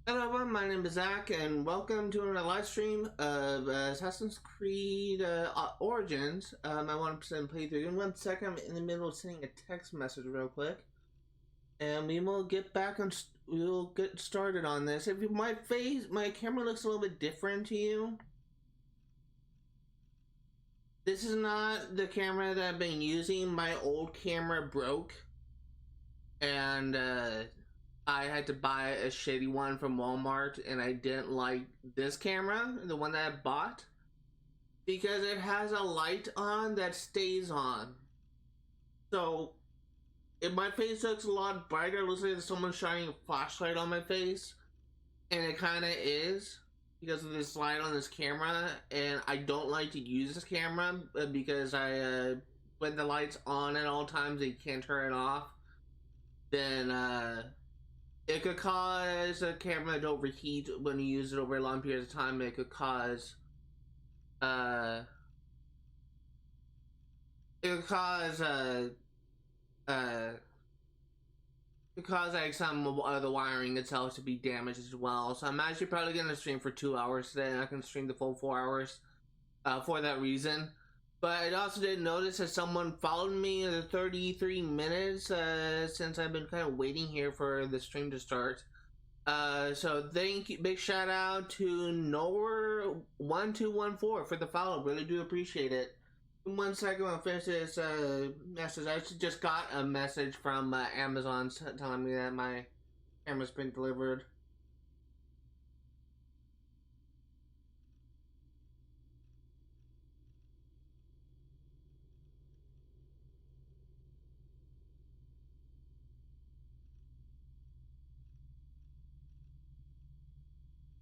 Hello everyone, my name is Zach, and welcome to another live stream of Assassin's Creed Origins. My 1% playthrough. Give me 1 second, I'm in the middle of sending a text message real quick. And we will get back on, we'll get started on this. If my camera looks a little bit different to you, this is not the camera that I've been using. My old camera broke, and I had to buy a shitty one from Walmart, and I didn't like this camera, the one that I bought, because it has a light on that stays on. So if my face looks a lot brighter, it looks like someone's shining a flashlight on my face, and it kind of is because of this light on this camera. And I don't like to use this camera because when the light's on at all times, you can't turn it off. Then it could cause a camera to overheat when you use it over a long period of time. It could cause like some of the wiring itself to be damaged as well. So I'm actually probably gonna stream for 2 hours today, and I can stream the full 4 hours for that reason. But I also did notice that someone followed me in the 33 minutes since I've been kind of waiting here for the stream to start. So thank you, big shout out to Noor1214 for the follow. Really do appreciate it. In 1 second, I'll finish this message. I just got a message from Amazon telling me that my camera's been delivered.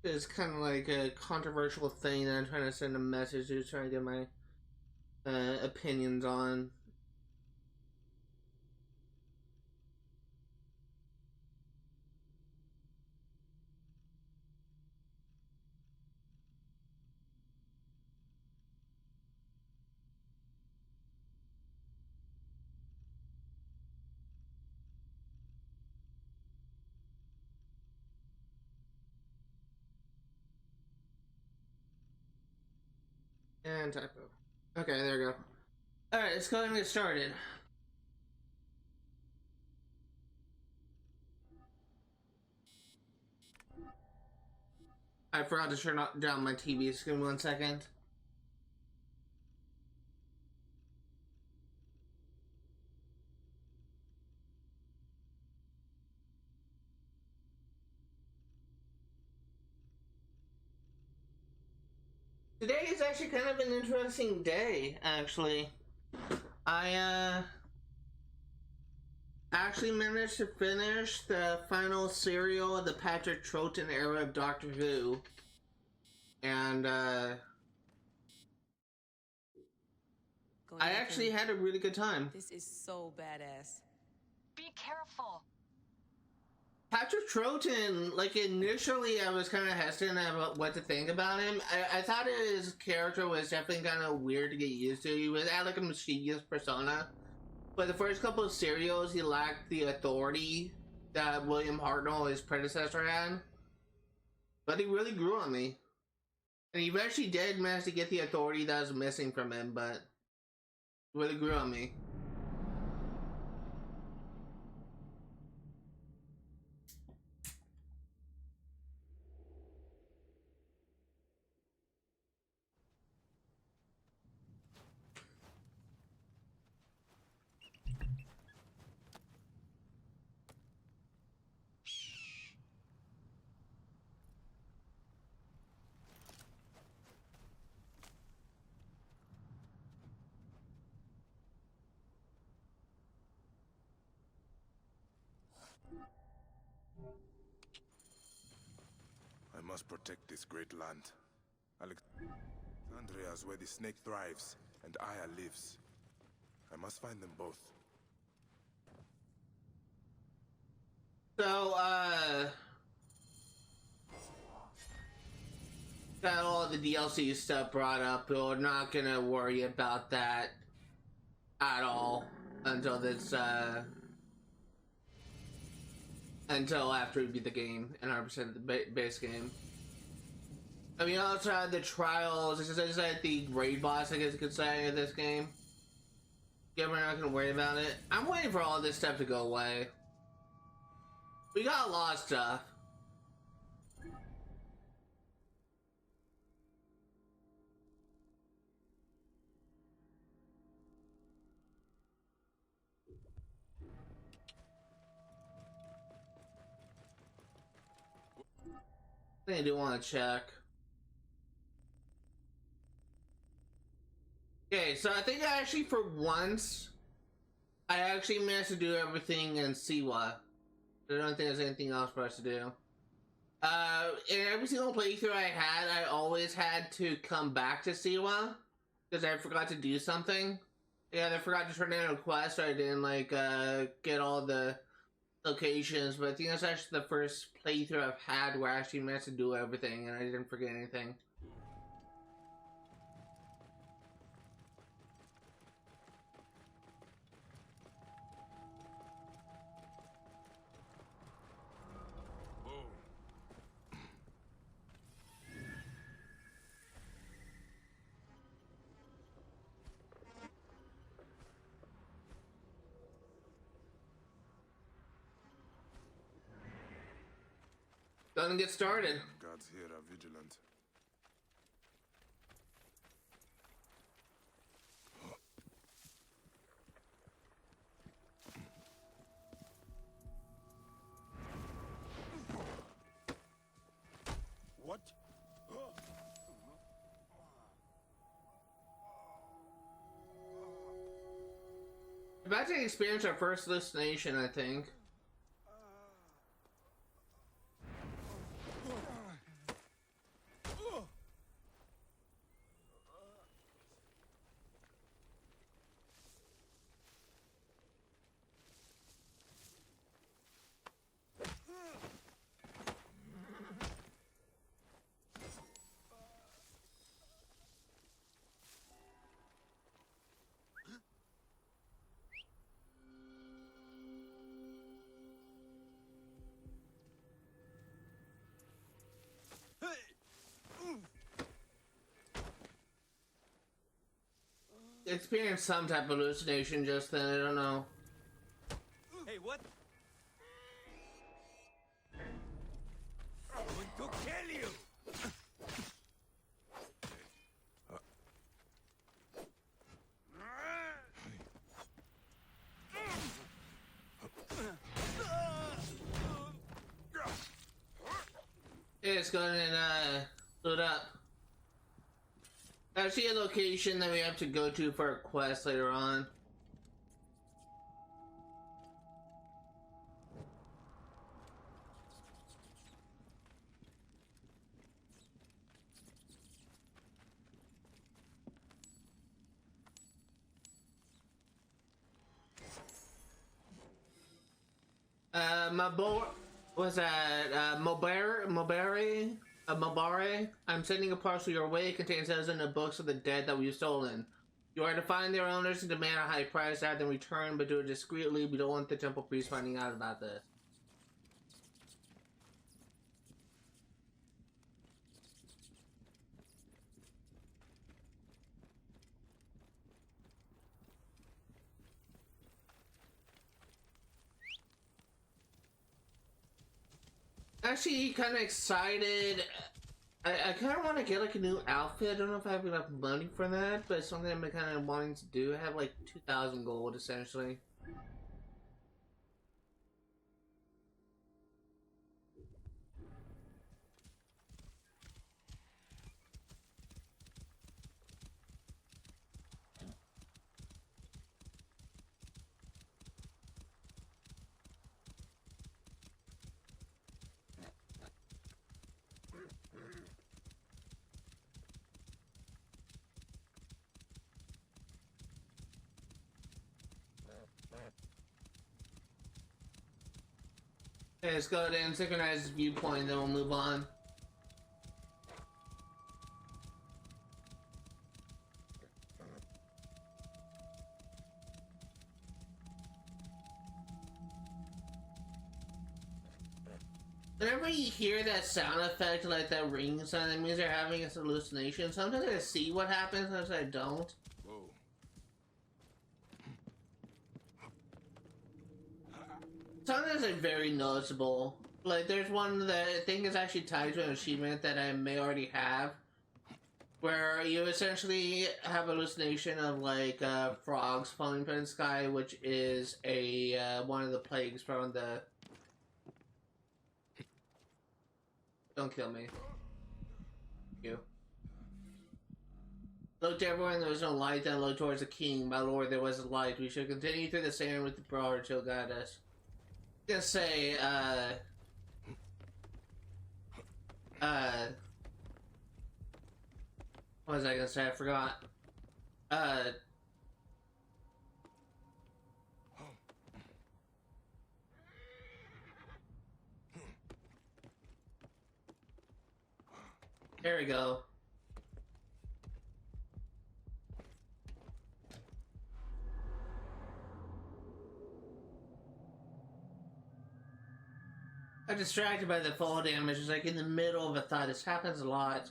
It's kind of like a controversial thing that I'm trying to send a message to, trying to get my opinions on. And typo. Okay, there we go. Alright, let's go ahead and get started. I forgot to turn down my TV. Just give me 1 second. Today is actually kind of an interesting day, actually. I actually managed to finish the final serial of the Patrick Troughton era of Doctor Who. And I actually had a really good time. This is so badass. Be careful. Patrick Troughton, like, initially I was kind of hesitant about what to think about him. I thought his character was definitely kind of weird to get used to. He had like a mischievous persona. But the first couple of serials, he lacked the authority that William Hartnell, his predecessor, had. But he really grew on me. And he eventually did manage to get the authority that was missing from him, but he really grew on me. I must protect this great land. Alexandria is where the snake thrives, and Aya lives. I must find them both. So, got all the DLC stuff brought up, but we're not gonna worry about that at all until this, until after we beat the game and 100% of the base game. I mean, also had the trials. This is like the raid boss, I guess you could say, of this game. Yeah, we're not gonna worry about it. I'm waiting for all this stuff to go away. We got a lot of stuff. I think I do want to check. Okay, so I think I actually, for once, I actually managed to do everything in Siwa. I don't think there's anything else for us to do. In every single playthrough I had, I always had to come back to Siwa because I forgot to do something. Yeah, I forgot to turn in a quest, or I didn't like get all the locations. But I think that's actually the first playthrough I've had where I actually managed to do everything and I didn't forget anything. Gonna get started. Guards here are vigilant. What? We're about to experience our first hallucination, I think. Experienced some type of hallucination just then, I don't know. Hey, what? I'm going to kill you! Yeah, let's go ahead and load up. Actually, a location that we have to go to for a quest later on. Was that Mobare? I'm sending a parcel your way. It contains dozens of books of the dead that we've stolen. You are to find their owners and demand a high price, have them return, but do it discreetly. We don't want the temple priest finding out about this. Actually, kind of excited. I kind of want to get like a new outfit. I don't know if I have enough money for that, but it's something I've been kind of wanting to do. I have like 2,000 gold essentially. Okay, let's go ahead and synchronize viewpoint, then we'll move on. Whenever you hear that sound effect, like that ring sound, that means they're having a hallucination. Sometimes I see what happens, sometimes I don't. Whoa. Sometimes they're very noticeable. Like, there's one that I think is actually tied to an achievement that I may already have, where you essentially have a hallucination of, like, frogs falling from the sky, which is a, one of the plagues from the... Don't kill me. You. Look to everyone, there was no light, then look towards the king. My lord, there was a light. We should continue through the sand with the brawler till guide us. I'm gonna say, what was I gonna say? I forgot. There we go. I'm distracted by the fall damage. It's like in the middle of a thought. This happens a lot.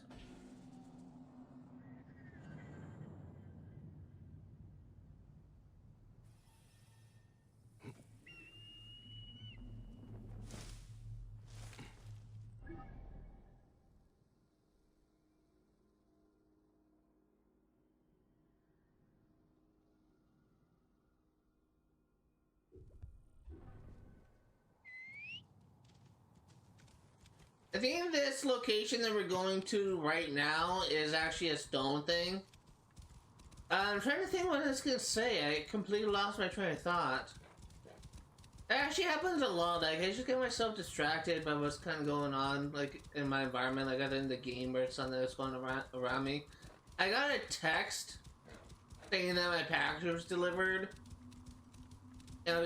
I think this location that we're going to right now is actually a stone thing. I'm trying to think what I was gonna say. I completely lost my train of thought. It actually happens a lot. Like, I just get myself distracted by what's kind of going on, like, in my environment, like either in the game or something that's going around me. I got a text saying that my package was delivered. And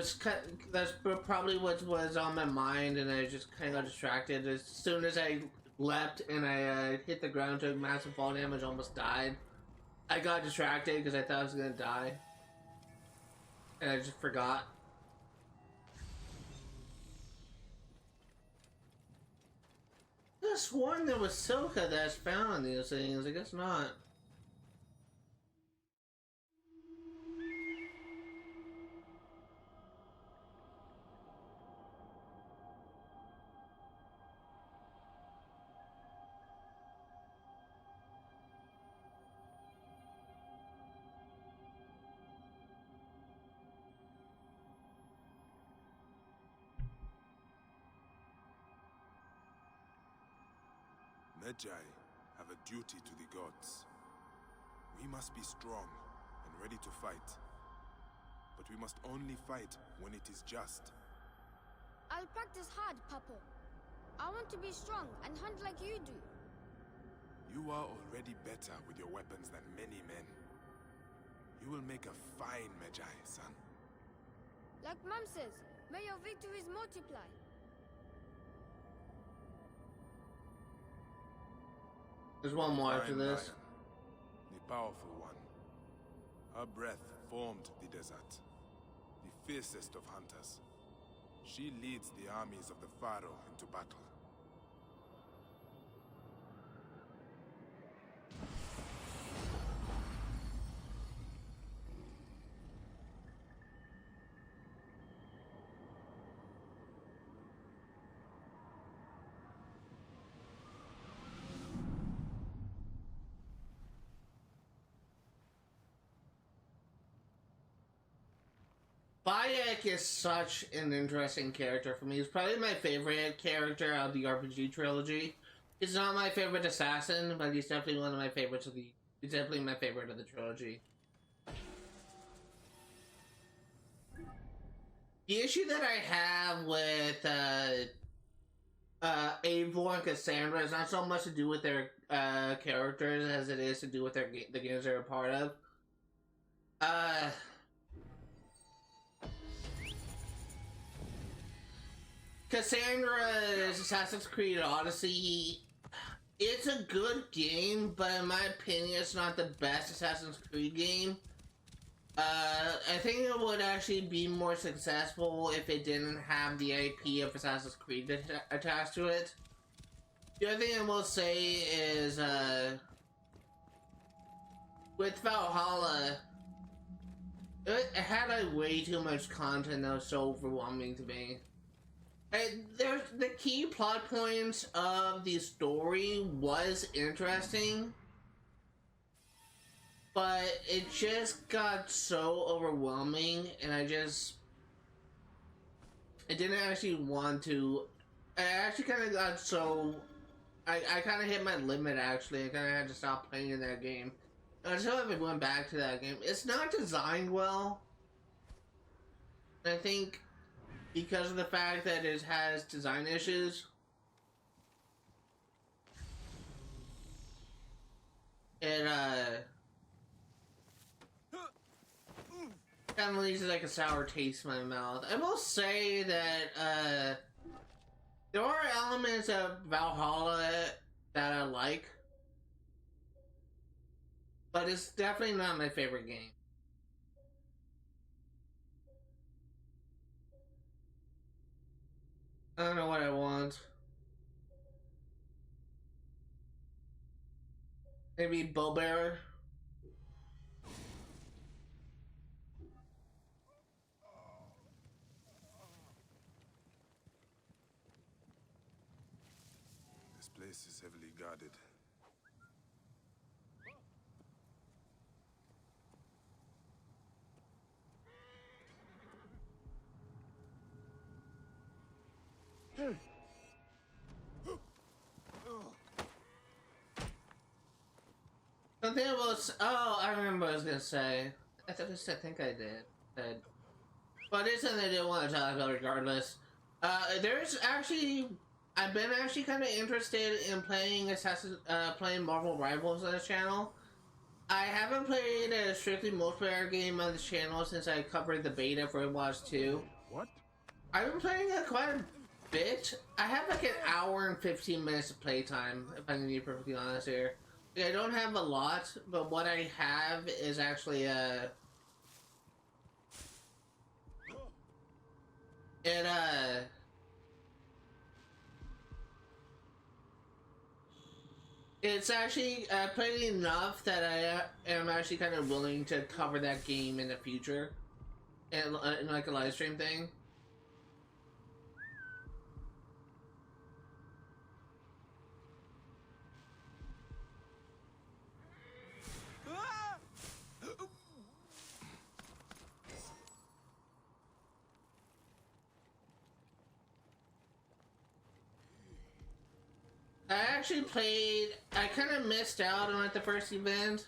that's probably what was on my mind, and I just kind of got distracted. As soon as I leapt and I hit the ground, took massive fall damage, almost died. I got distracted because I thought I was gonna die. And I just forgot. I could have sworn there was silica that's found on these things. I guess not. Magi have a duty to the gods. We must be strong and ready to fight. But we must only fight when it is just. I'll practice hard, Papa. I want to be strong and hunt like you do. You are already better with your weapons than many men. You will make a fine Magi, son. Like Mom says, may your victories multiply. There's one more after Fine this. lion, the powerful one. Her breath formed the desert, the fiercest of hunters. She leads the armies of the Pharaoh into battle. Bayek is such an interesting character for me. He's probably my favorite character of the RPG trilogy. He's not my favorite assassin, but he's definitely one of my favorites of the... He's definitely my favorite of the trilogy. The issue that I have with Eivor and Cassandra is not so much to do with their characters as it is to do with the games they're a part of. Cassandra's Assassin's Creed Odyssey, it's a good game, but in my opinion, it's not the best Assassin's Creed game. I think it would actually be more successful if it didn't have the IP of Assassin's Creed attached to it. The other thing I will say is, with Valhalla, it had like way too much content that was so overwhelming to me. There's the key plot points of the story was interesting, but it just got so overwhelming, and I didn't actually want to. I actually kind of got so. I kind of hit my limit, actually. I kind of had to stop playing that game. And I still haven't went back to that game. It's not designed well. I think because of the fact that it has design issues, it kind of leaves like a sour taste in my mouth. I will say that there are elements of Valhalla that I like, but it's definitely not my favorite game. I don't know what I want. Maybe Bowbearer? This place is heavily guarded. Something about, oh, I remember what I was gonna say. I think I did. But it's something I didn't want to talk about regardless. There's actually, I've been actually kind of interested in playing playing Marvel Rivals on this channel. I haven't played a strictly multiplayer game on this channel since I covered the beta for Overwatch 2. What? I've been playing it quite a bit. I have like an hour and 15 minutes of playtime, if I'm gonna be perfectly honest here. I don't have a lot, but what I have is actually it's actually played enough that I am actually kind of willing to cover that game in the future, and like a live stream thing. I actually played, I kind of missed out on like the first event,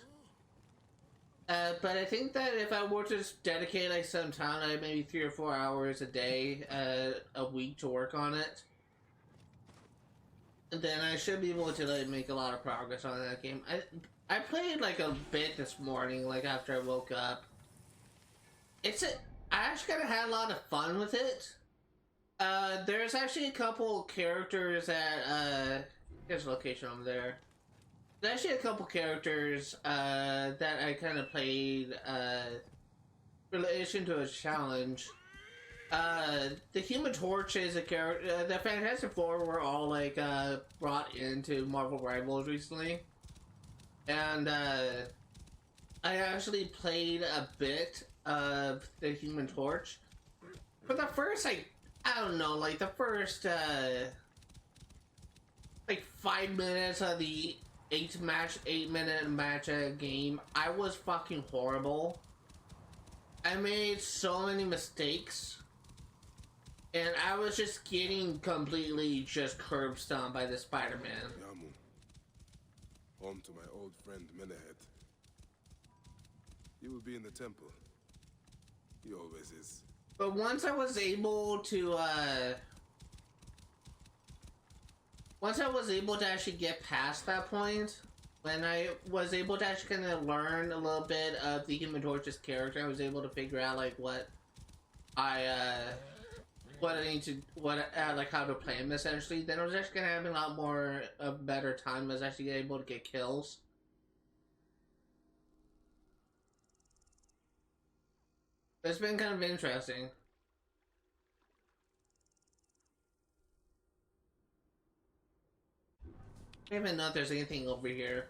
but I think that if I were to just dedicate like some time, like maybe 3 or 4 hours a day, a week to work on it, then I should be able to like make a lot of progress on that game. I played like a bit this morning, like after I woke up. I actually kind of had a lot of fun with it. There's actually a couple characters that, here's the location over there. There's actually a couple characters, that I kind of played, in relation to a challenge. The Human Torch is a character, the Fantastic Four were all, like, brought into Marvel Rivals recently. And, I actually played a bit of the Human Torch. For the first, like, I don't know, like, the first, like 5 minutes of the 8-minute match game, I was fucking horrible. I made so many mistakes, and I was just getting completely just curb stomped by the Spider-Man. Yamu. Home to my old friend Menehet. He will be in the temple. He always is. But once I was able to actually get past that point, when I was able to actually kind of learn a little bit of the Human Torch's character, I was able to figure out like what I need to, like how to play him essentially. Then I was actually gonna have a lot more of better time. I was actually able to get kills. It's been kind of interesting. I don't even know if there's anything over here.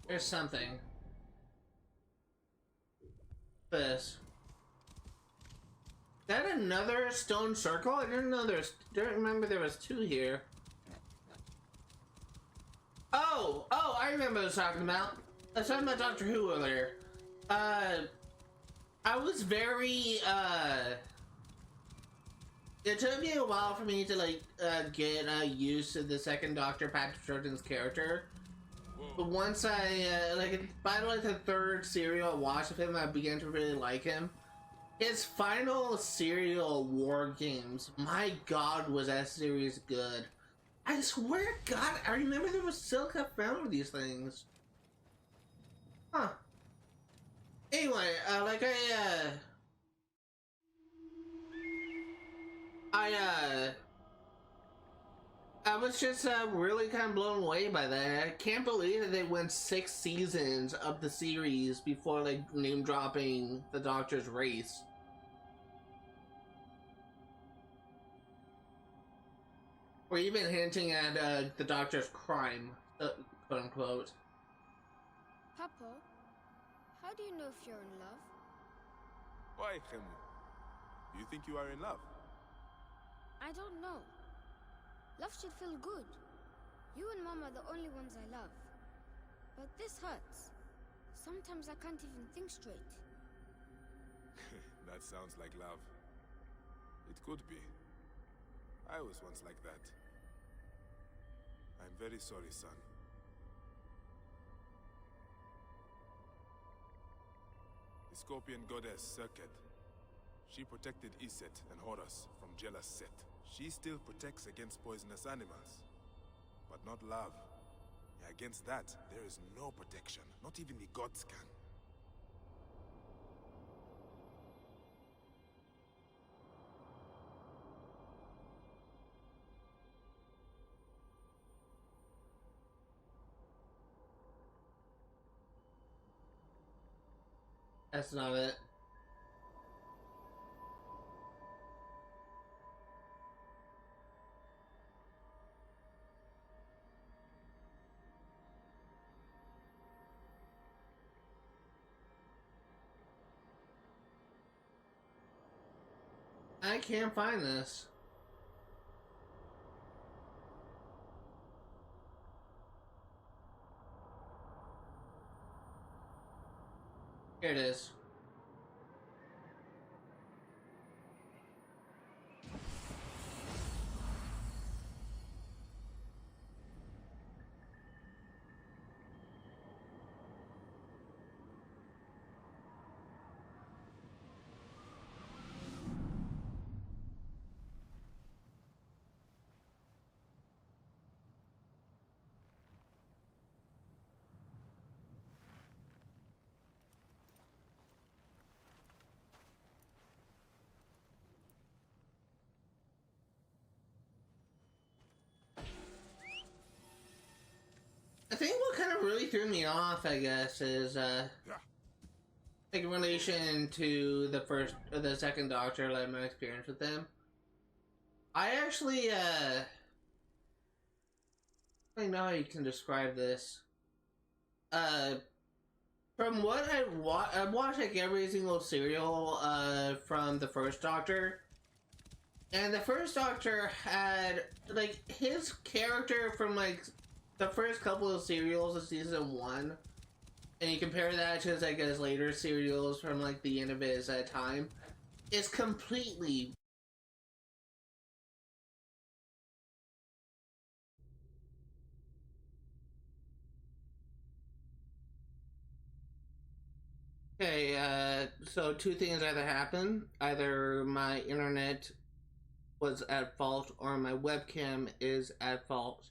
There's something. This. Is that another stone circle? I didn't know don't remember there was two here. Oh, I remember what I was talking about. I was talking about Doctor Who earlier. I was very, it took me a while for me to, like, get, used to the second Doctor, Patrick Troughton's character. But once I, by like the third serial I watched of him, I began to really like him. His final serial, War Games, my god, was that series good. I swear to god, I remember there was Serqet found with these things. Huh. Anyway, I was just really kind of blown away by that. I can't believe that they went 6 seasons of the series before like name dropping the Doctor's race. Or even hinting at the Doctor's crime, quote unquote. Papa, how do you know if you're in love? Why, Khemu? Do you think you are in love? I don't know. Love should feel good. You and Mom are the only ones I love. But this hurts. Sometimes I can't even think straight. That sounds like love. It could be. I was once like that. I'm very sorry, son. The Scorpion goddess Serqet. She protected Iset and Horus from jealous Set. She still protects against poisonous animals, but not love. Against that, there is no protection. Not even the gods can. That's not it. I can't find this. Here it is. I think what kind of really threw me off, I guess, is like in relation to the second Doctor, like my experience with them. I actually, I don't know how you can describe this. From what I've watched like every single serial from the first Doctor. And the first Doctor had, like, his character from, like, the first couple of serials of season 1, and you compare that to his, like, his later serials from, like, the end of his time, is completely... Okay, so two things either happen. Either my internet was at fault or my webcam is at fault.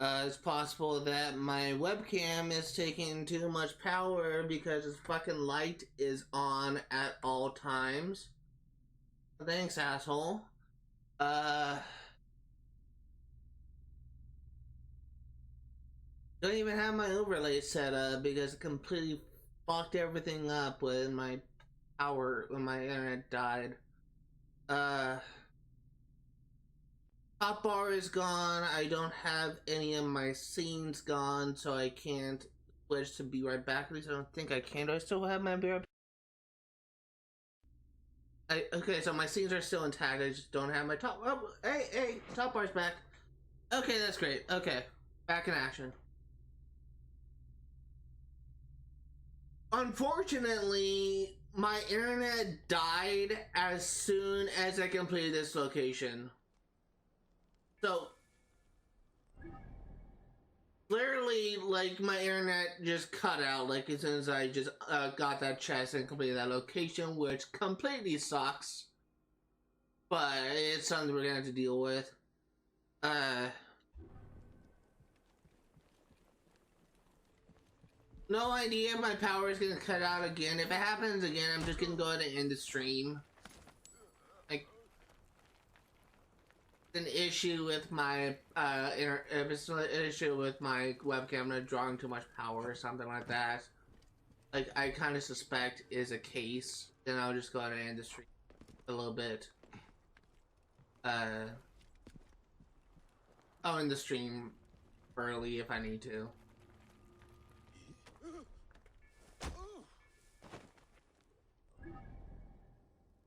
It's possible that my webcam is taking too much power because its fucking light is on at all times. Thanks, asshole. Don't even have my overlay set up because it completely fucked everything up when my power, when my internet died. Top bar is gone. I don't have any of my scenes gone, so I can't switch to be right back. At least I don't think I can. Do I still have my bear? Okay, so my scenes are still intact. I just don't have my top. Oh, hey, top bar's back. Okay, that's great. Okay, back in action. Unfortunately, my internet died as soon as I completed this location. So, literally, like, my internet just cut out, like, as soon as I just got that chest and completed that location, which completely sucks. But it's something we're gonna have to deal with. No idea if my power is gonna cut out again. If it happens again, I'm just gonna go ahead and end the stream. Like, an issue with my it's an issue with my webcam not drawing too much power or something like that. Like, I kind of suspect is a case. Then I'll just go ahead and end the stream a little bit. I'll end the stream early if I need to.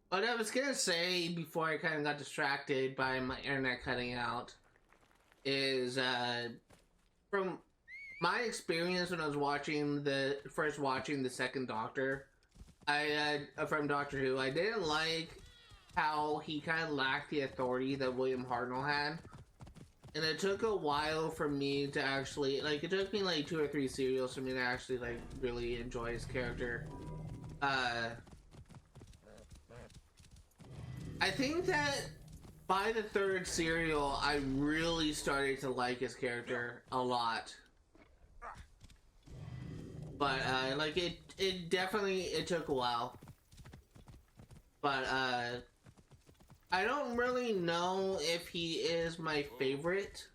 What I was gonna say before I kind of got distracted by my internet cutting out is, from my experience when I was watching the second Doctor, from Doctor Who, I didn't like how he kind of lacked the authority that William Hartnell had. And it took a while for me to actually, like, it took me like 2 or 3 serials for me to actually, like, really enjoy his character. I think that by the 3rd serial, I really started to like his character a lot. But, like, it definitely, it took a while. But, I don't really know if he is my favorite.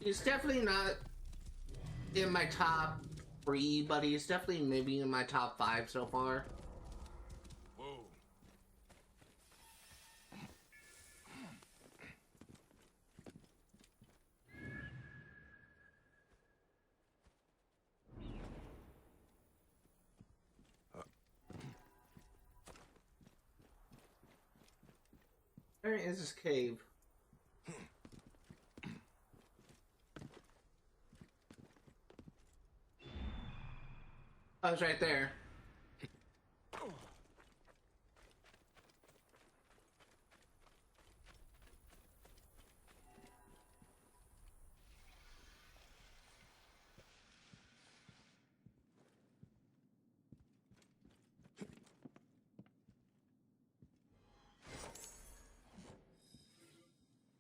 He's definitely not in my top 3, but he's definitely maybe in my top 5 so far. Where is this cave? Oh, it's right there.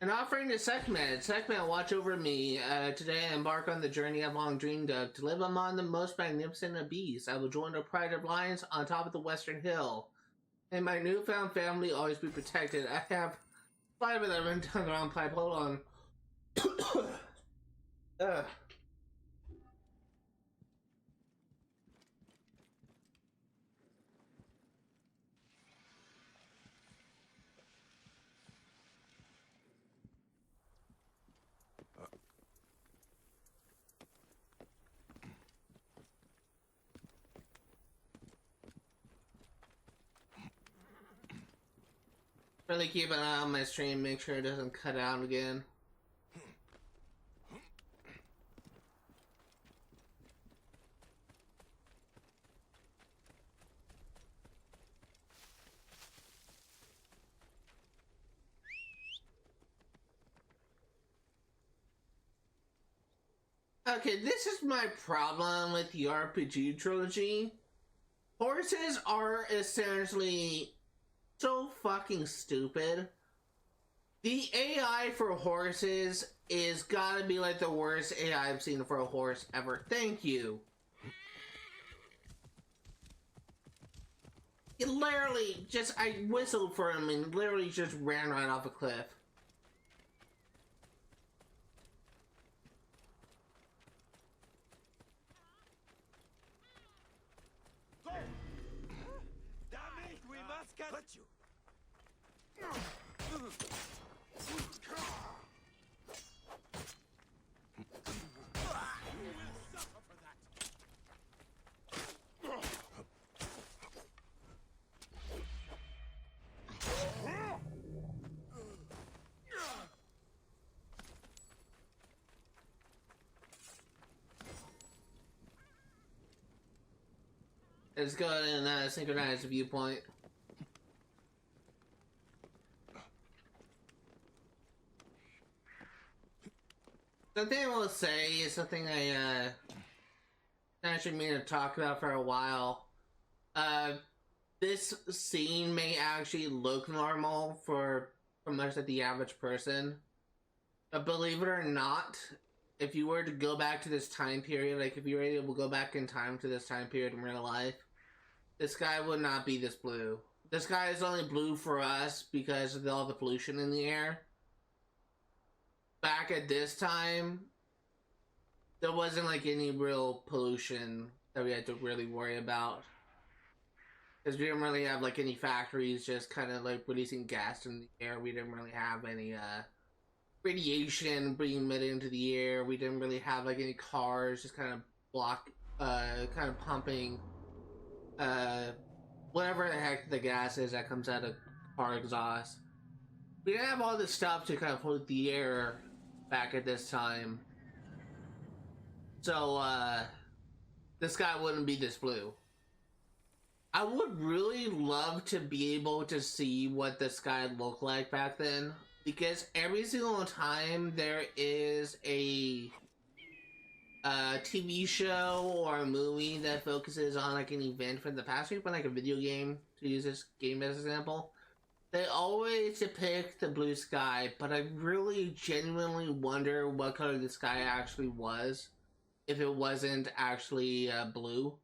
An offering to Serqet. Serqet, watch over me. Today I embark on the journey I've long dreamed of. To live among the most magnificent of beasts, I will join the pride of lions on top of the western hill. And my newfound family always be protected. I have 5 of them down the wrong pipe. Hold on. Really keep an eye on my stream, make sure it doesn't cut out again. Okay, this is my problem with the RPG trilogy. Horses are essentially so fucking stupid. The AI for horses is gotta be like the worst AI I've seen for a horse ever. Thank you. It literally just, I whistled for him and literally just ran right off a cliff. Damn it, we must catch you. Let's go ahead and synchronize the viewpoint. Something I will say is something I actually mean to talk about for a while. This scene may actually look normal for most of the average person, but believe it or not, if you were to go back to this time period, like if you were able to go back in time to this time period in real life, the sky would not be this blue. The sky is only blue for us because of all the pollution in the air. Back at this time, there wasn't like any real pollution that we had to really worry about. Because we didn't really have like any factories just kind of like releasing gas in the air. We didn't really have any radiation being emitted into the air. We didn't really have like any cars just kind of pumping whatever the heck the gas is that comes out of car exhaust. We didn't have all this stuff to kind of pollute the air back at this time. So the sky wouldn't be this blue. I would really love to be able to see what the sky looked like back then, because every single time there is a TV show or a movie that focuses on like an event from the past, or even like a video game, to use this game as an example, they always depict the blue sky, but I really genuinely wonder what color the sky actually was if it wasn't actually blue.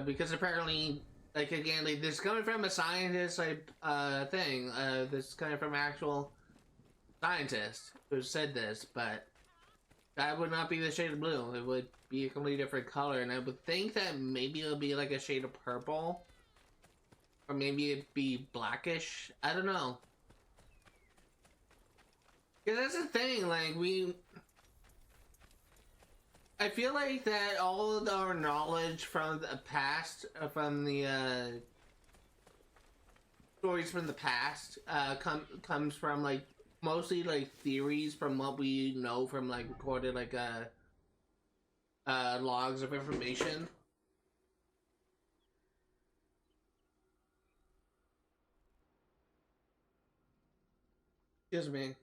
Because apparently, like again, like, this coming from a scientist like thing, this coming from an actual scientist who said this, but that would not be the shade of blue. It would be a completely different color, and I would think that maybe it would be like a shade of purple, or maybe it'd be blackish. I don't know. Because that's the thing, like I feel like that all of our knowledge from the past, from the stories from the past, comes from like mostly like theories from what we know from like recorded like logs of information. Excuse me.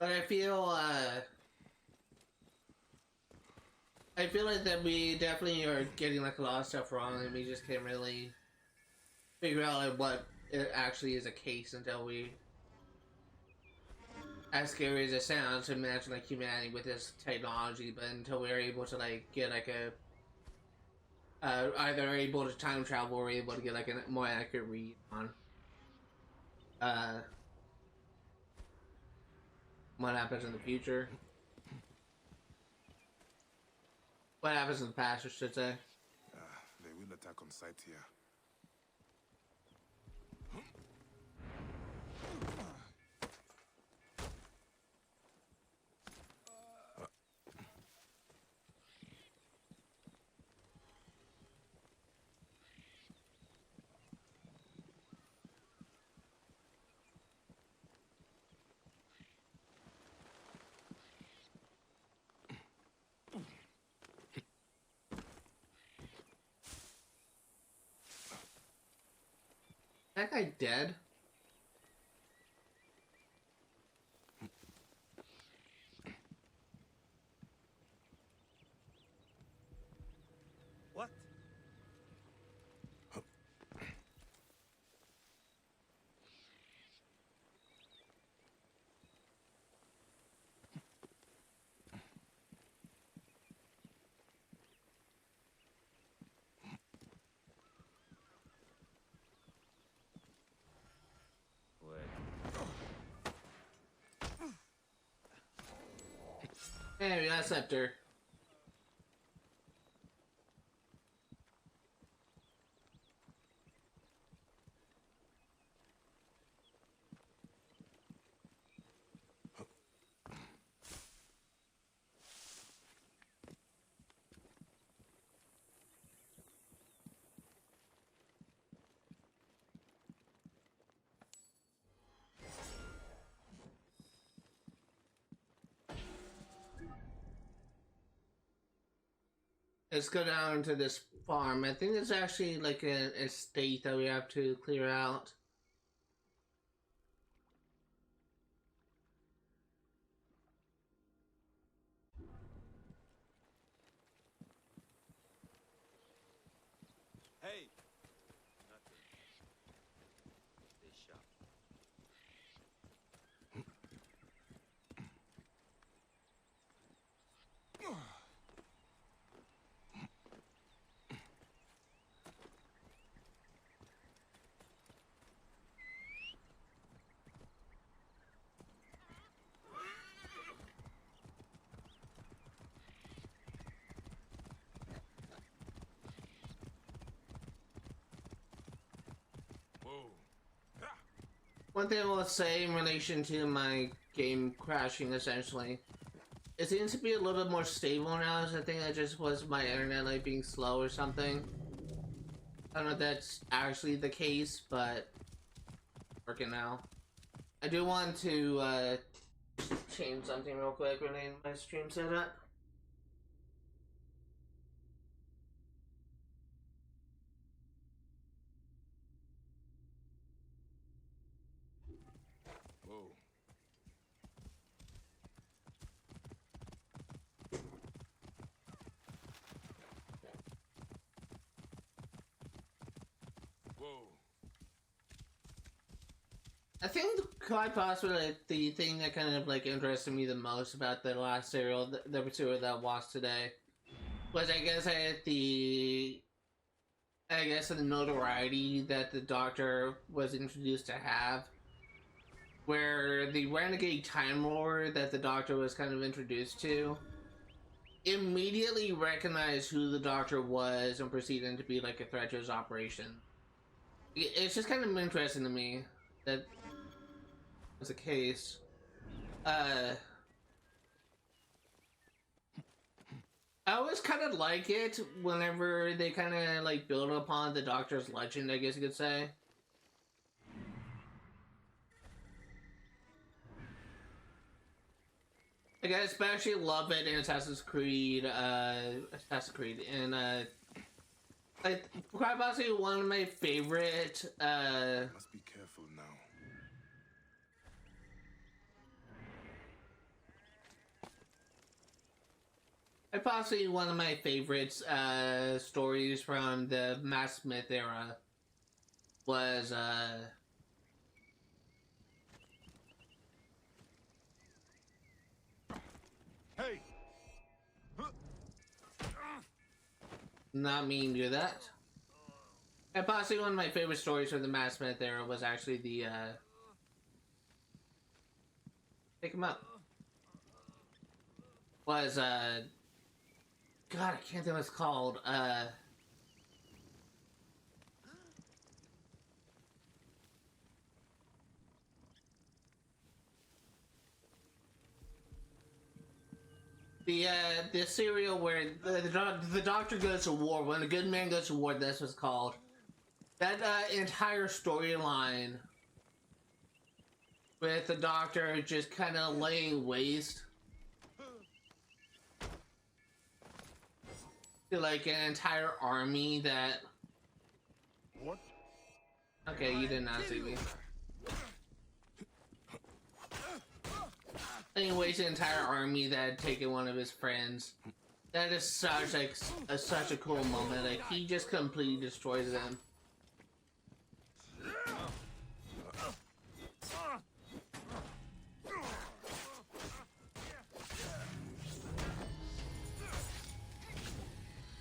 But I feel like that we definitely are getting like a lot of stuff wrong, and we just can't really figure out like what it actually is a case until we, as scary as it sounds to imagine like humanity with this technology, but until we're able to like get like a either able to time travel or able to get like a more accurate read on what happens in the future. What happens in the past, I should say. They will attack on sight here. That guy dead? What? Hey, we got a scepter. Let's go down to this farm. I think it's actually like an estate that we have to clear out. Hey! Nothing. Stay sharp. One thing I will say in relation to my game crashing, essentially, it seems to be a little bit more stable now. So I think that just was my internet like being slow or something. I don't know if that's actually the case, but working now. I do want to change something real quick relating to my stream setup. Whoa. Whoa. I think quite possibly the thing that kind of like interested me the most about the last serial, the serial that I watched today, was I guess the notoriety that the Doctor was introduced to have, where the renegade Time Lord that the Doctor was kind of introduced to immediately recognized who the Doctor was and proceeded to be like a threat to his operation. It's just kind of interesting to me that was the case. I always kind of like it whenever they kind of like build upon the Doctor's legend, I guess you could say. Like, I especially love it in Assassin's Creed, and like, quite possibly one of my favorite, Must be careful now. possibly one of my favorites, stories from the Matt Smith era was, Hey! not mean to do that. And possibly one of my favorite stories from the Matt Smith era was actually the, pick him up. Was, God, I can't think what it's called, the serial where the Doctor goes to war, when the good man goes to war, that's what's called. That entire storyline with the Doctor just kind of laying waste to like an entire army that. What? Okay, you did not see me. Anyways, an entire army that had taken one of his friends. That is such like such a cool moment. Like, he just completely destroys them.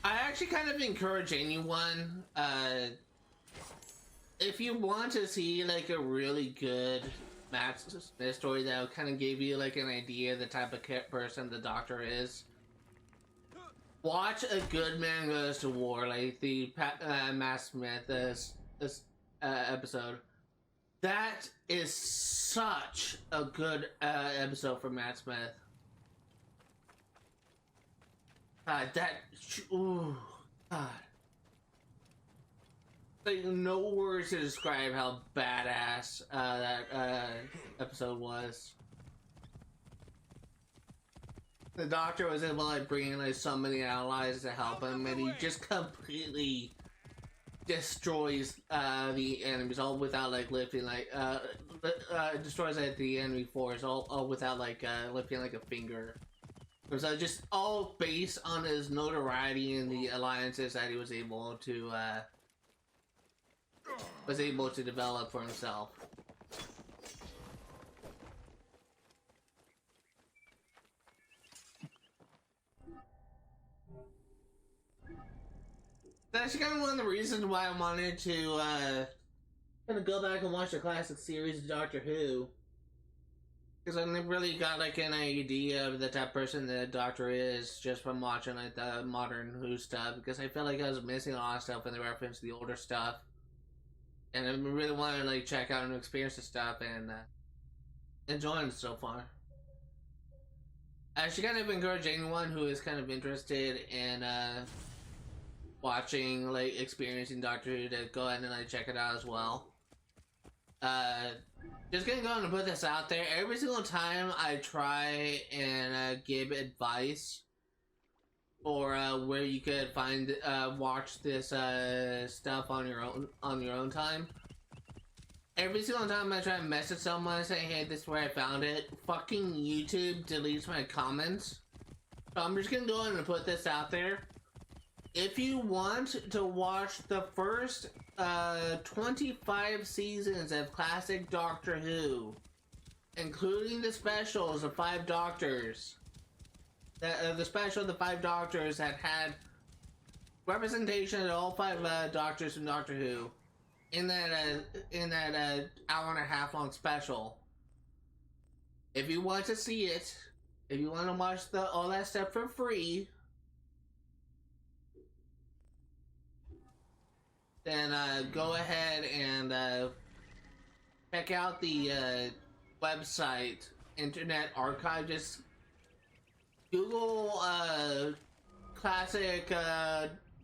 I actually kind of encourage anyone, if you want to see like a really good Matt Smith story that kind of gave you like an idea of the type of person the Doctor is. Watch A Good Man Goes to War, like the Matt Smith episode. That is such a good episode for Matt Smith. Ooh, God. Like, no words to describe how badass that episode was. The Doctor was able to like bring in like so many allies to help him, and he just completely destroys the enemies all without like lifting like destroys like the enemy force all without like lifting like a finger. So just all based on his notoriety and the alliances that he was able to develop for himself. That's kind of one of the reasons why I wanted to kind of go back and watch the classic series of Doctor Who, because I never really got like an idea of the type of person the Doctor is just from watching like the modern Who stuff, because I felt like I was missing a lot of stuff when they referenced the older stuff, and I really wanted to like check out and experience the stuff and enjoying it so far. I should kind of encourage anyone who is kind of interested in watching, like, experiencing Doctor Who to go ahead and like check it out as well. Just gonna go ahead and put this out there. Every single time I try and give advice or where you could find watch this stuff on your own time, every single time I try to message someone saying, hey, this is where I found it, fucking YouTube deletes my comments. So I'm just gonna go ahead and put this out there. If you want to watch the first 25 seasons of classic Doctor Who, including the specials of 5 Doctors, the special of the 5 Doctors that had representation of all 5 Doctors from Doctor Who, in that hour and a half long special. If you want to see it, if you want to watch all that stuff for free, then go ahead and check out the website Internet Archive. Just Google classic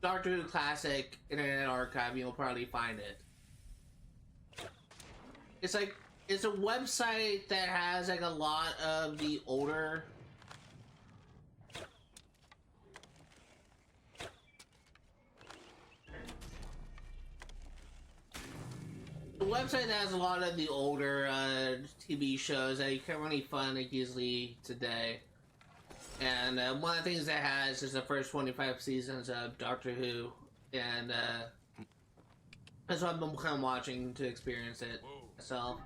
Doctor Who Classic Internet Archive. You'll probably find it. It's a website that has like a lot of the older website that has a lot of the older TV shows that you can't really find like easily today. And one of the things that has is the first 25 seasons of Doctor Who, and that's what I've been kind of watching to experience it myself.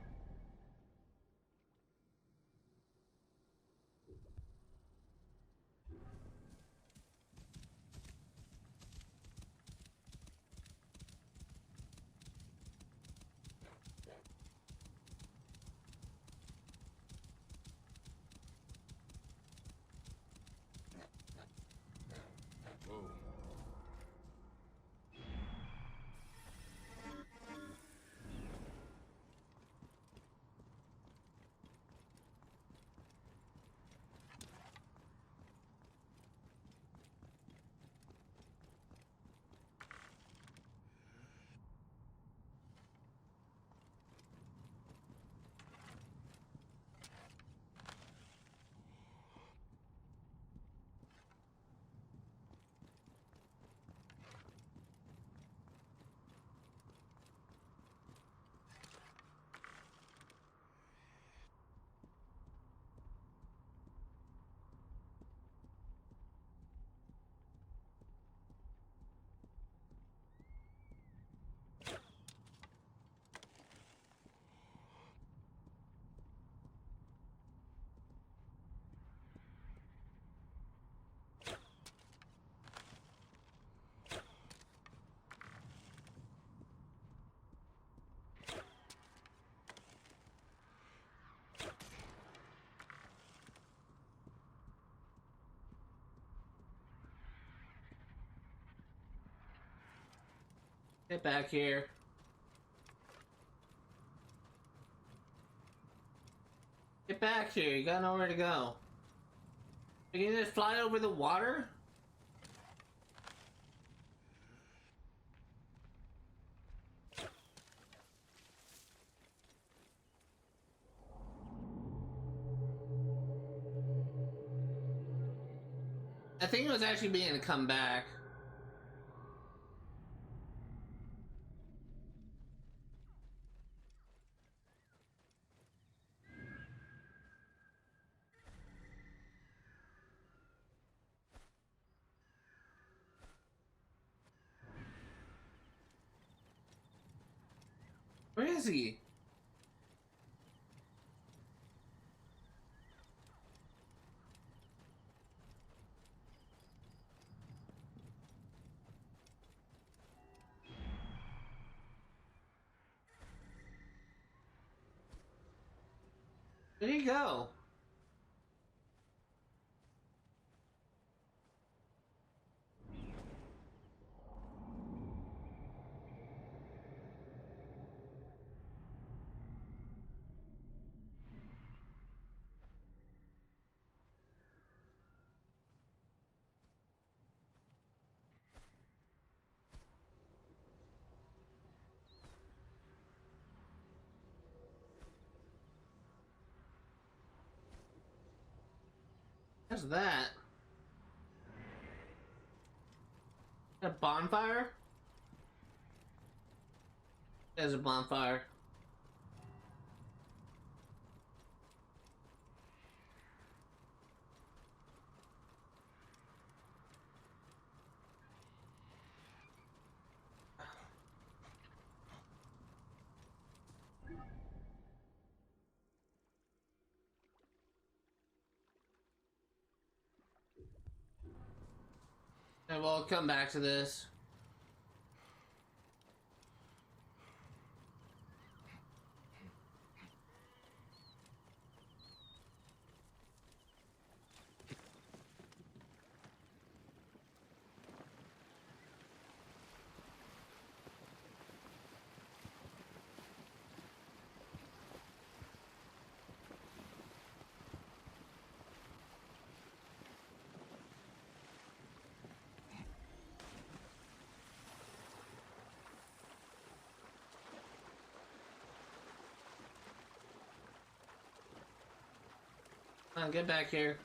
Get back here. Get back here, you got nowhere to go. You can just fly over the water? I think it was actually being to come back. Where is he? Where'd he go? What's that? A bonfire? There's a bonfire. And we'll come back to this. Come on, get back here.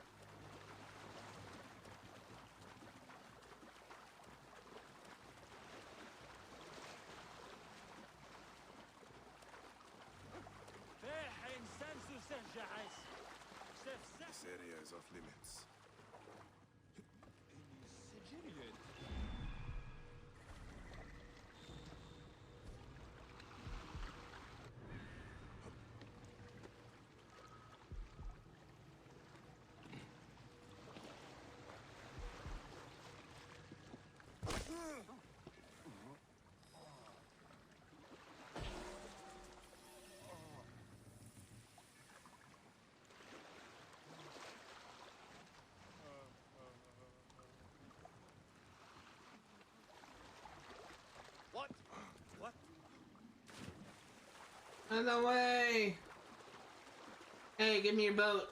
This area is off limits. What? What? Out of the way! Hey, give me your boat.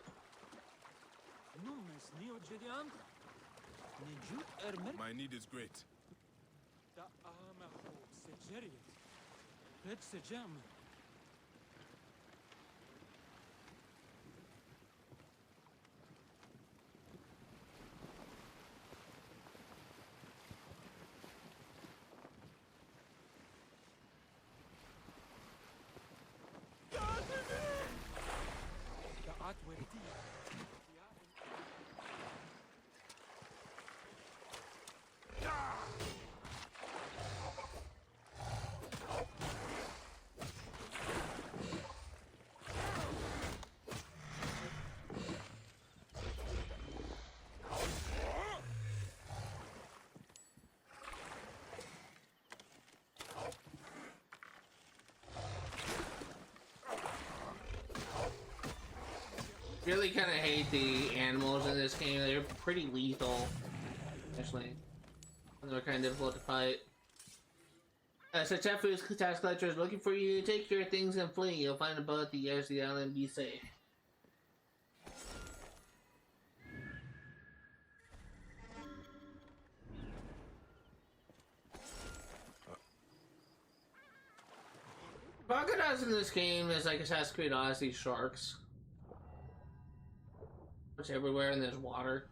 My need is great. Really kind of hate the animals in this game. They're pretty lethal, actually. They're kind of difficult to fight. Successful tax collector is looking for you. Take your things and flee. You'll find a boat at the edge of the island. Be safe. Crocodiles in this game is like Assassin's Creed Odyssey sharks. It's everywhere and there's water.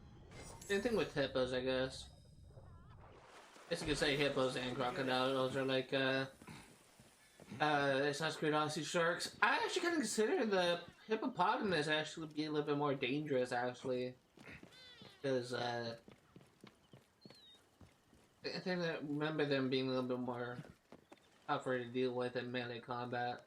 Same thing with hippos, I guess. I guess you could say hippos and crocodiles are like Assassin's Creed Odyssey sharks. I actually kind of consider the hippopotamus actually be a little bit more dangerous, actually, because I think I remember them being a little bit more tougher to deal with in melee combat.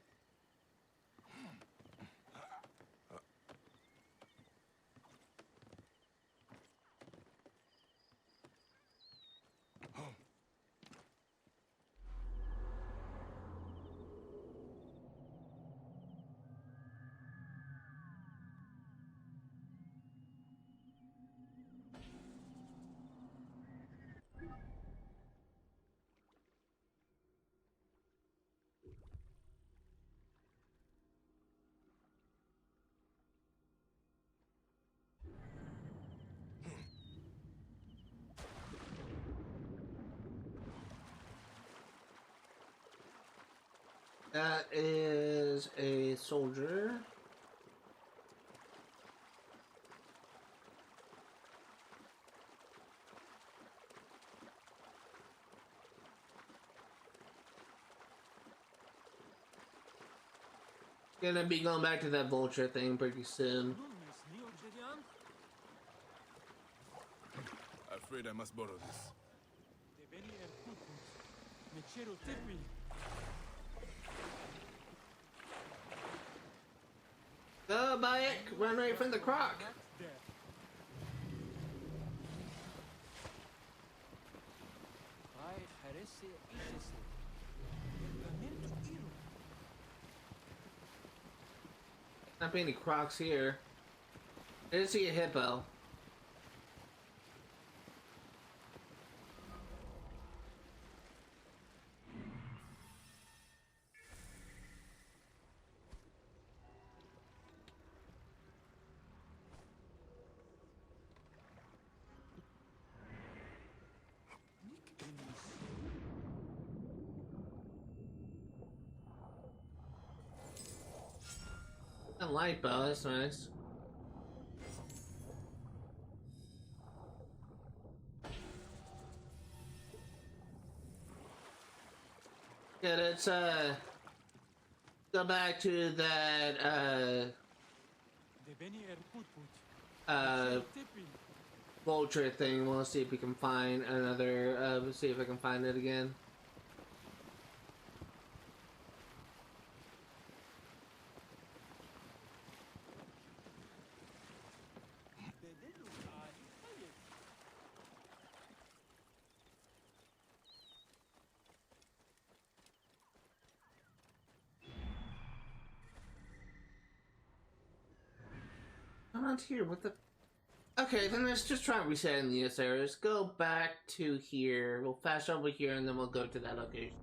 That is a soldier. Gonna be going back to that vulture thing pretty soon. Afraid I must borrow this. Go by it, run right from the croc. Not be any crocs here. I didn't see a hippo. A light bow, that's nice. Yeah, let's go back to that vulture thing. We'll see if we can find another see if I can find it again. I'm not here. What the? Okay, then let's just try resetting the area. Let's go back to here. We'll fast over here, and then we'll go to that location.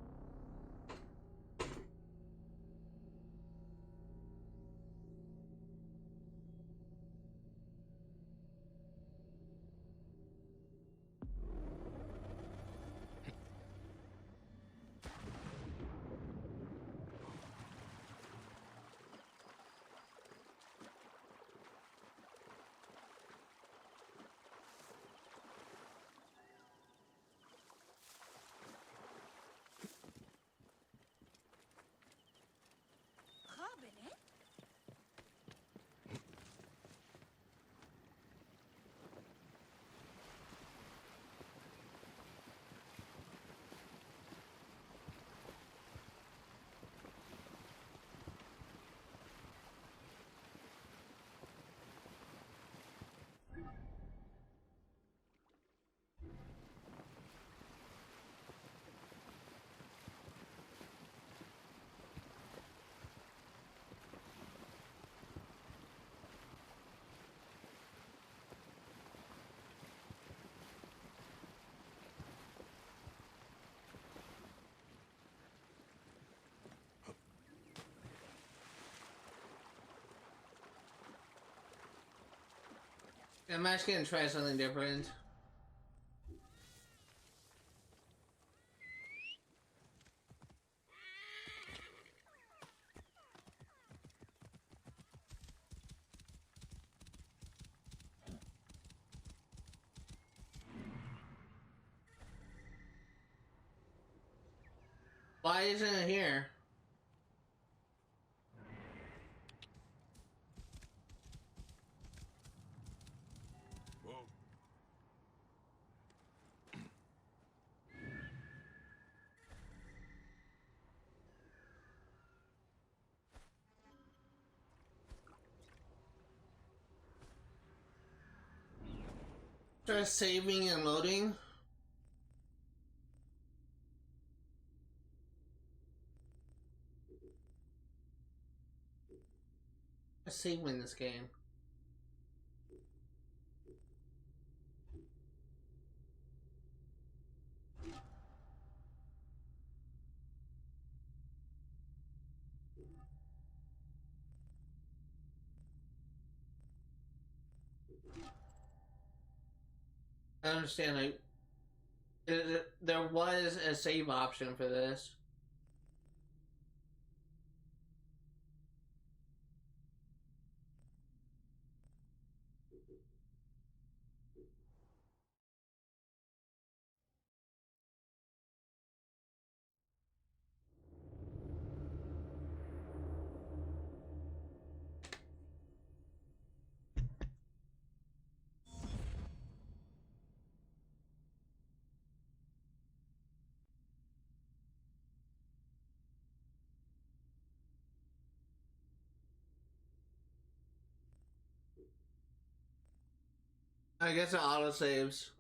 I'm actually gonna try something different. Why isn't it here? Whoa. Try saving and loading. Saving this game. I understand. There was a save option for this. I guess it auto saves.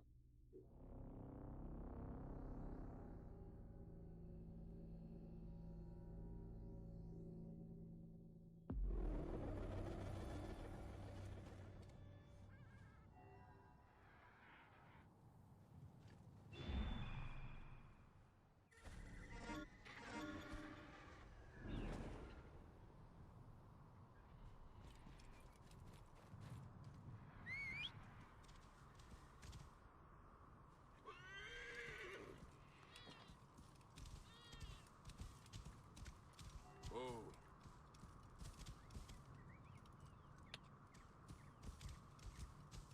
Whoa.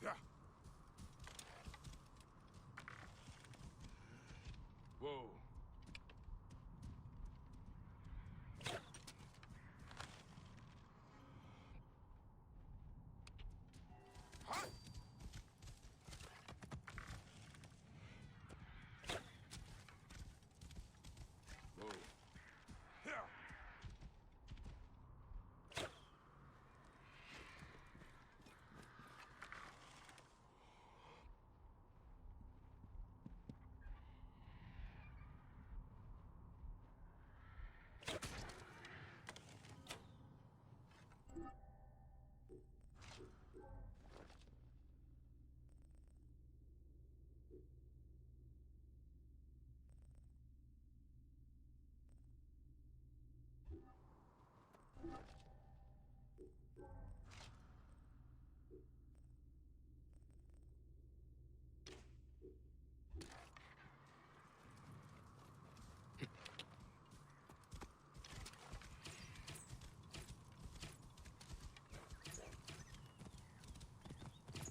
Yeah. Whoa. Whoa. Yeah.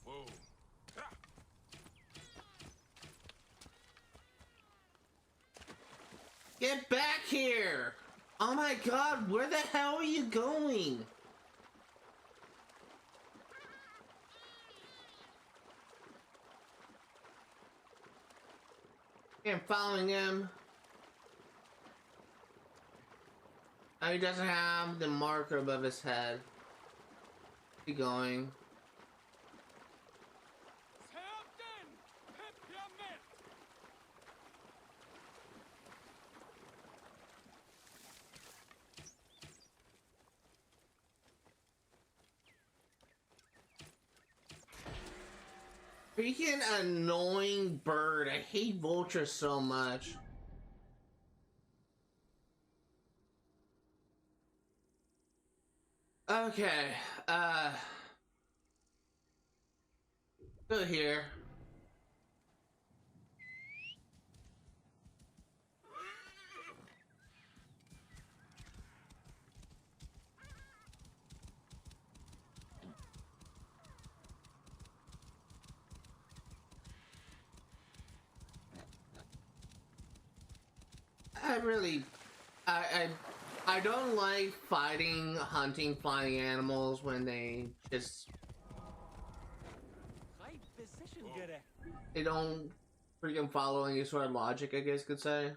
Whoa. Ah. Get back here! Oh my god, where the hell are you going? I'm following him. Oh, he doesn't have the marker above his head. Keep going. Freaking annoying bird. I hate vultures so much. Okay, Go here. I don't like hunting flying animals when they just they don't freaking follow any sort of logic, I guess you could say.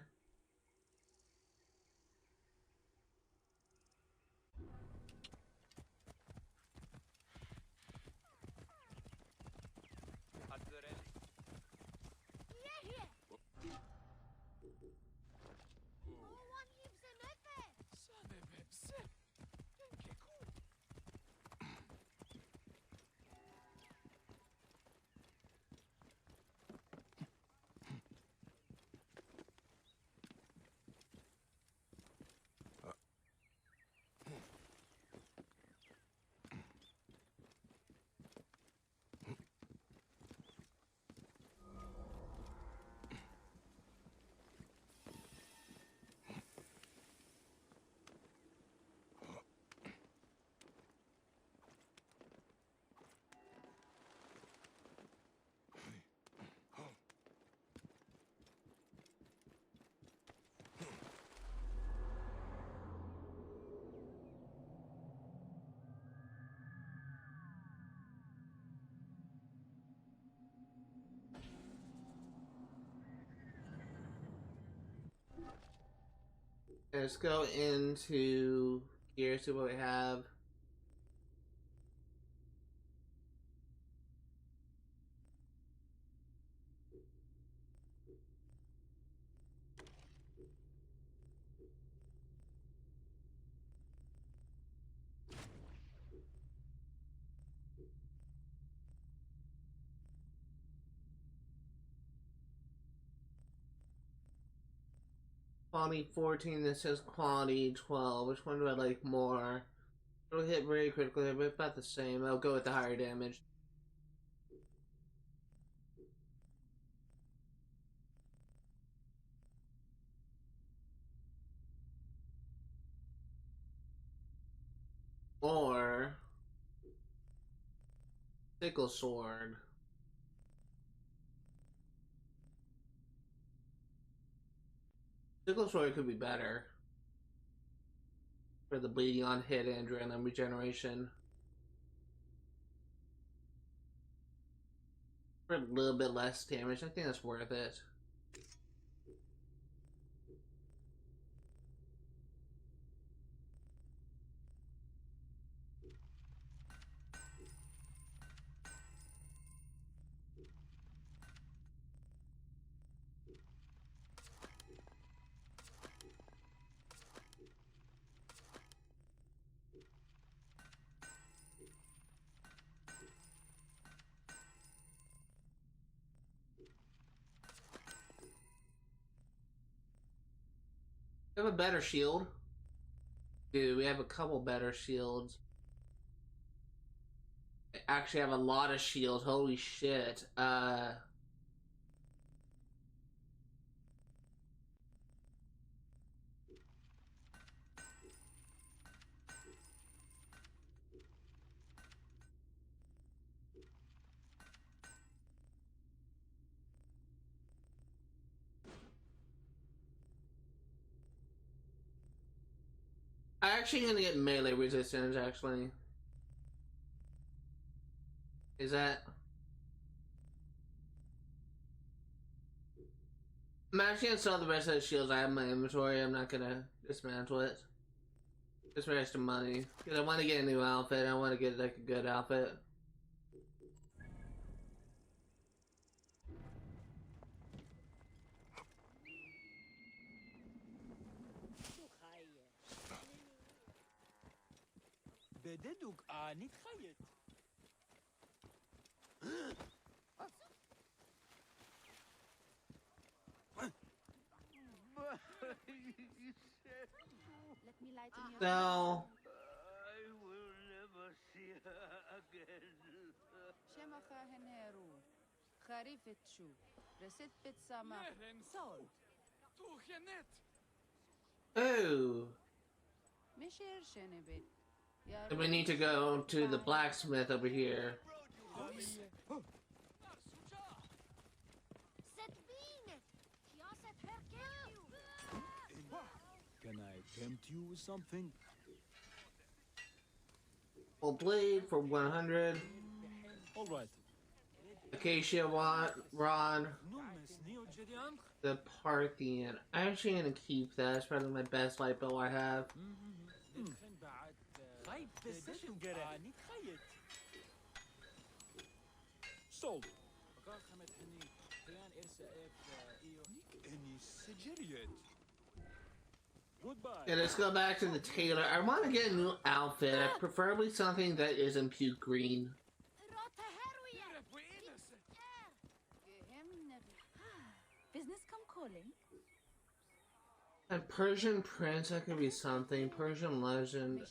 Let's go into here, see what we have. Quality 14, this says quality 12. Which one do I like more? It'll hit very critically, but about the same. I'll go with the higher damage. Or sickle sword. Sickle sword could be better for the bleeding on hit and adrenaline regeneration. For a little bit less damage, I think that's worth it. We have a better shield. Dude, we have a couple better shields. I actually have a lot of shields. Holy shit. I'm actually gonna get melee resistance, actually. Is that... I'm actually gonna sell the rest of the shields I have in my inventory. I'm not gonna dismantle it. Just for extra money. Because I want to get a new outfit. I want to get like a good outfit. بددك نتخيل So... I will never see her again. Oh. And we need to go to the blacksmith over here. Can I tempt you with something? Full blade for 100. All right. Acacia rod. The Parthian. I'm actually gonna keep that. It's probably my best light bow I have. Sold. Goodbye. Yeah, let's go back to the tailor. I want to get a new outfit, preferably something that isn't puke green. Business come calling. A Persian prince, that could be something. Persian legend.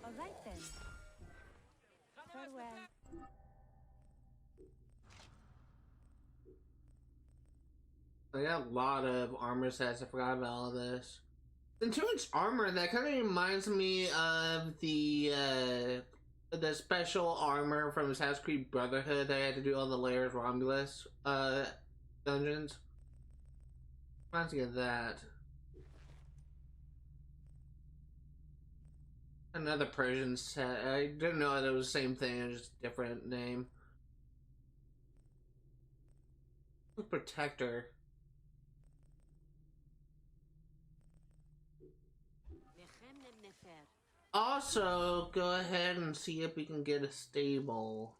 All right then. Farewell. I got a lot of armor sets. I forgot about all this. And too much armor. That kind of reminds me of the special armor from Assassin's Creed Brotherhood. That I had to do all the layers Romulus dungeons. Reminds me of that. Another Persian set. I didn't know that it was the same thing. It was just a different name. Protector. Also, go ahead and see if we can get a stable.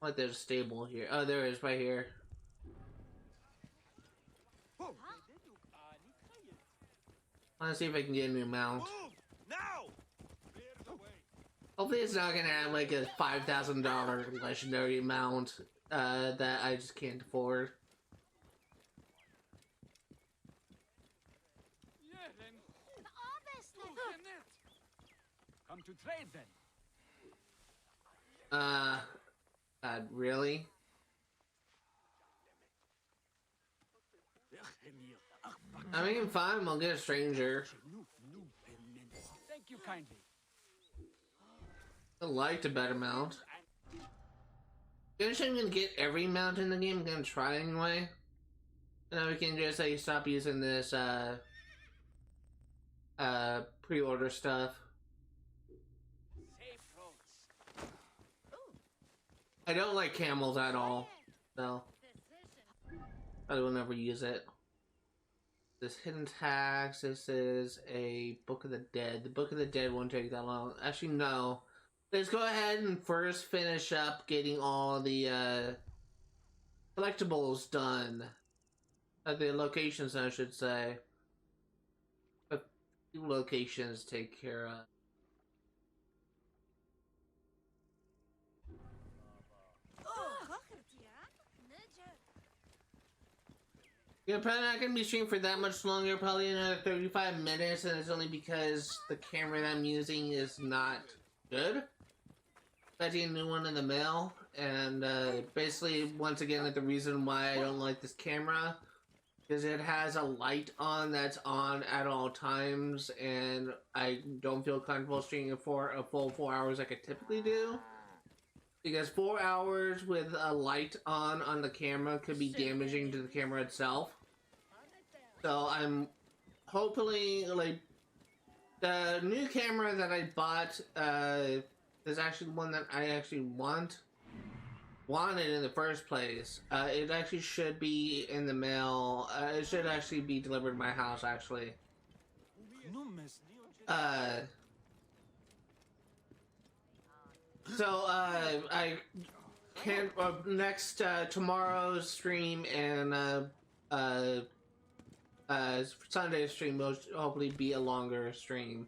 Like there's a stable here. Oh, there is right here. Let's see if I can get a new mount. Hopefully it's not gonna have like a $5,000 legendary mount that I just can't afford. Come to trade then. Really? I mean, fine, we'll get a stranger. Thank you kindly. I liked a better mount. I'm gonna get every mount in the game. I'm gonna try anyway. And then we can just like stop using this pre-order stuff. I don't like camels at all, so I will never use it. This hidden tax. This is a Book of the Dead. The Book of the Dead won't take that long. Actually, no. Let's go ahead and first finish up getting all the collectibles done. At the locations, I should say. A few locations to take care of. Yeah, probably not gonna be streaming for that much longer, probably another 35 minutes, and it's only because the camera that I'm using is not good. Expecting a new one in the mail, and basically, once again, like the reason why I don't like this camera is it has a light on that's on at all times, and I don't feel comfortable streaming for a full 4 hours like I typically do. Because 4 hours with a light on the camera could be damaging to the camera itself. So I'm hopefully, like, the new camera that I bought is actually one that I actually wanted in the first place. It actually should be in the mail. It should actually be delivered to my house, actually. So, I can't, next, tomorrow's stream and, Sunday's stream will hopefully be a longer stream.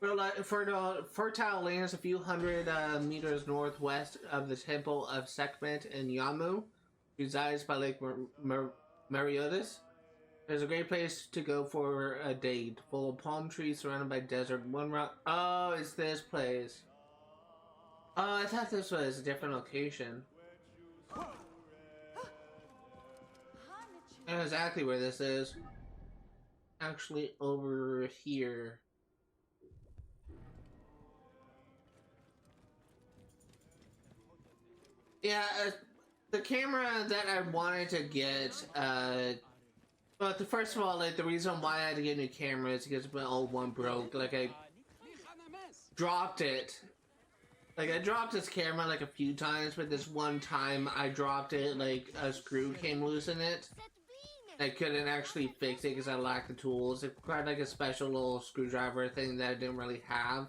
For the fertile lands a few hundred meters northwest of the temple of Serqet in Yamu, resides by Lake Mareotis. There's a great place to go for a date, full of palm trees surrounded by desert. One rock. Oh, it's this place. Oh, I thought this was a different location. I know exactly where this is. Actually, over here. Yeah, the camera that I wanted to get, but first of all, like, the reason why I had to get a new camera is because my old one broke. Like, I dropped it. Like, I dropped this camera, like, a few times, but this one time I dropped it, like, a screw came loose in it. I couldn't actually fix it because I lacked the tools. It required, like, a special little screwdriver thing that I didn't really have.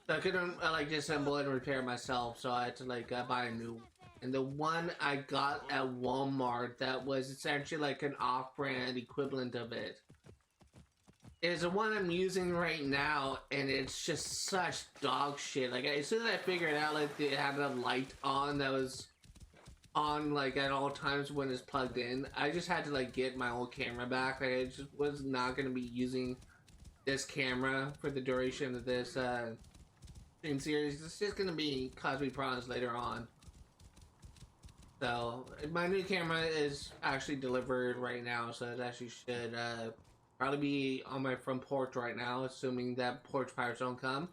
So I couldn't, like, disassemble it and repair it myself, so I had to, like, buy a new one. And the one I got at Walmart that was essentially like an off-brand equivalent of it is the one I'm using right now, and it's just such dog shit. Like, as soon as I figured out, like, it had a light on that was on, like, at all times when it's plugged in, I just had to, like, get my old camera back. Like, I just was not going to be using this camera for the duration of this stream series. It's just going to be cause me problems later on. So, my new camera is actually delivered right now, so it actually should probably be on my front porch right now, assuming that porch pirates don't come.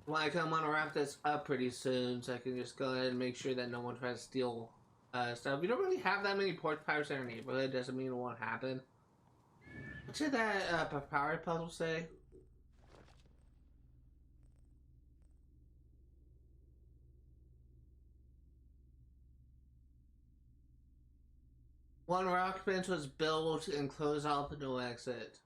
When I come, I want to wrap this up pretty soon, so I can just go ahead and make sure that no one tries to steal stuff. We don't really have that many porch pirates in our neighborhood, doesn't mean it won't happen. What did that papyrus puzzle say? One rock bench was built and closed off with no exit.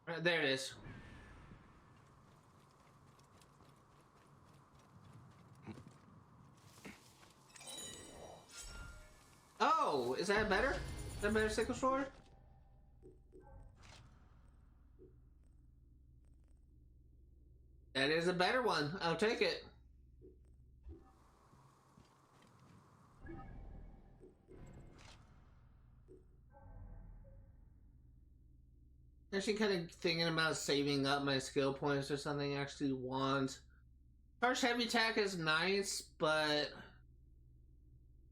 Right, there it is. Oh, is that better? Is that a better sickle sword? That is a better one. I'll take it. Actually, kind of thinking about saving up my skill points or something I actually want. Charge heavy attack is nice, but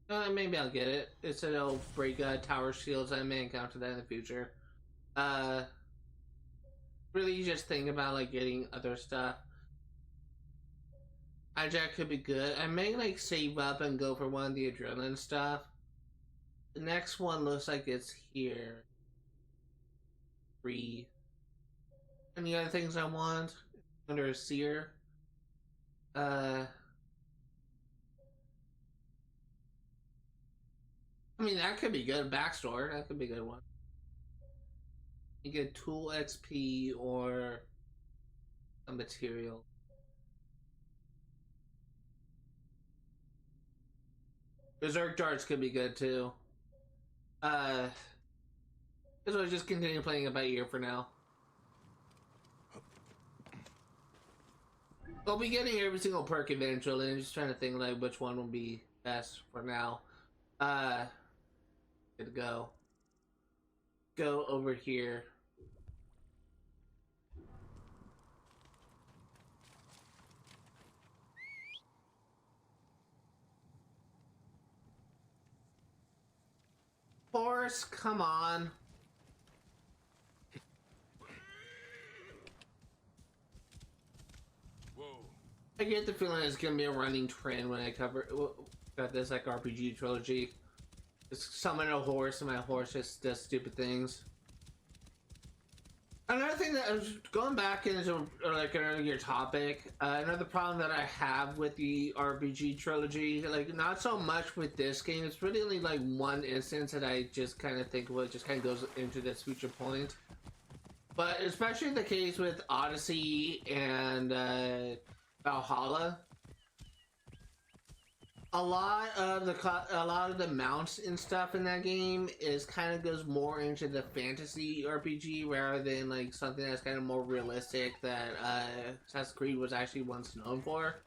maybe I'll get it. It's it'll break tower shields. I may encounter that in the future. Really, just think about like getting other stuff. Hijack could be good. I may like save up and go for one of the adrenaline stuff. The next one looks like it's here. Free. Any other things I want under a seer? I mean, that could be good. Backstore, that could be a good one. You get tool XP or a material. Berserk darts could be good too. So I'll just continue playing it by ear for now. I'll be getting every single perk eventually. I'm just trying to think like which one will be best for now. Good to go. Go over here. Horse, come on. Whoa. I get the feeling it's gonna be a running trend when I got this like RPG trilogy. Just summon a horse and my horse just does stupid things. Another thing that I was going back into like an earlier topic, another problem that I have with the RPG trilogy, like not so much with this game, it's really only like one instance that I just kind of think well, it just kind of goes into this future point. But especially the case with Odyssey and Valhalla. a lot of the mounts and stuff in that game is kind of goes more into the fantasy RPG rather than like something that's kind of more realistic that Assassin's Creed was actually once known for.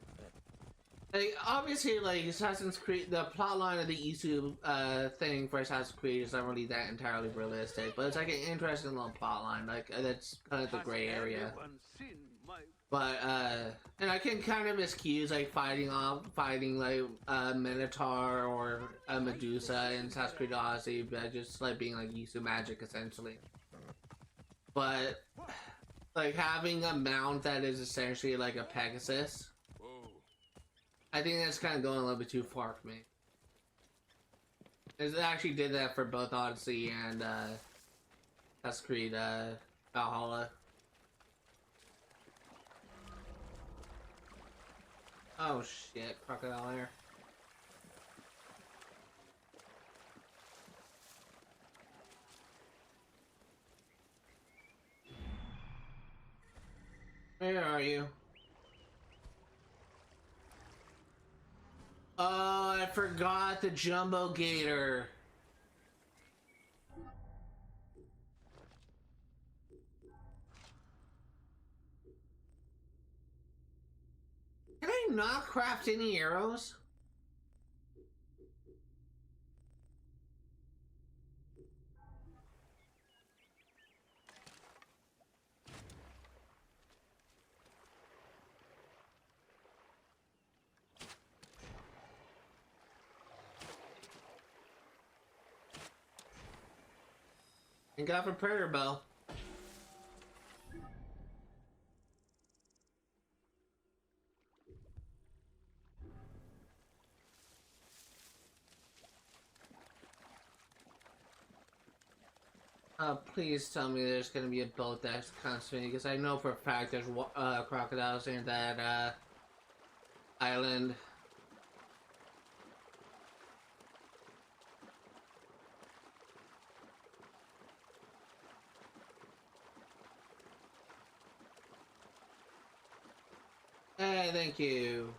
Like obviously, like Assassin's Creed, the plotline of the Isu thing for Assassin's Creed is not really that entirely realistic, but it's like an interesting little plotline. Like that's kind of the gray area. But and I can kind of excuse like fighting like Minotaur or Medusa in Assassin's Creed Odyssey, but just like being like Isu magic essentially. But like having a mount that is essentially like a Pegasus, I think that's kind of going a little bit too far for me. It actually did that for both Odyssey and Assassin's Creed Valhalla. Oh shit, crocodile there. Where are you? Oh, I forgot the Jumbo Gator. Can I not craft any arrows? And got for prayer bow. Please tell me there's gonna be a boat that's constantly, because I know for a fact there's crocodiles in that island. Hey, thank you.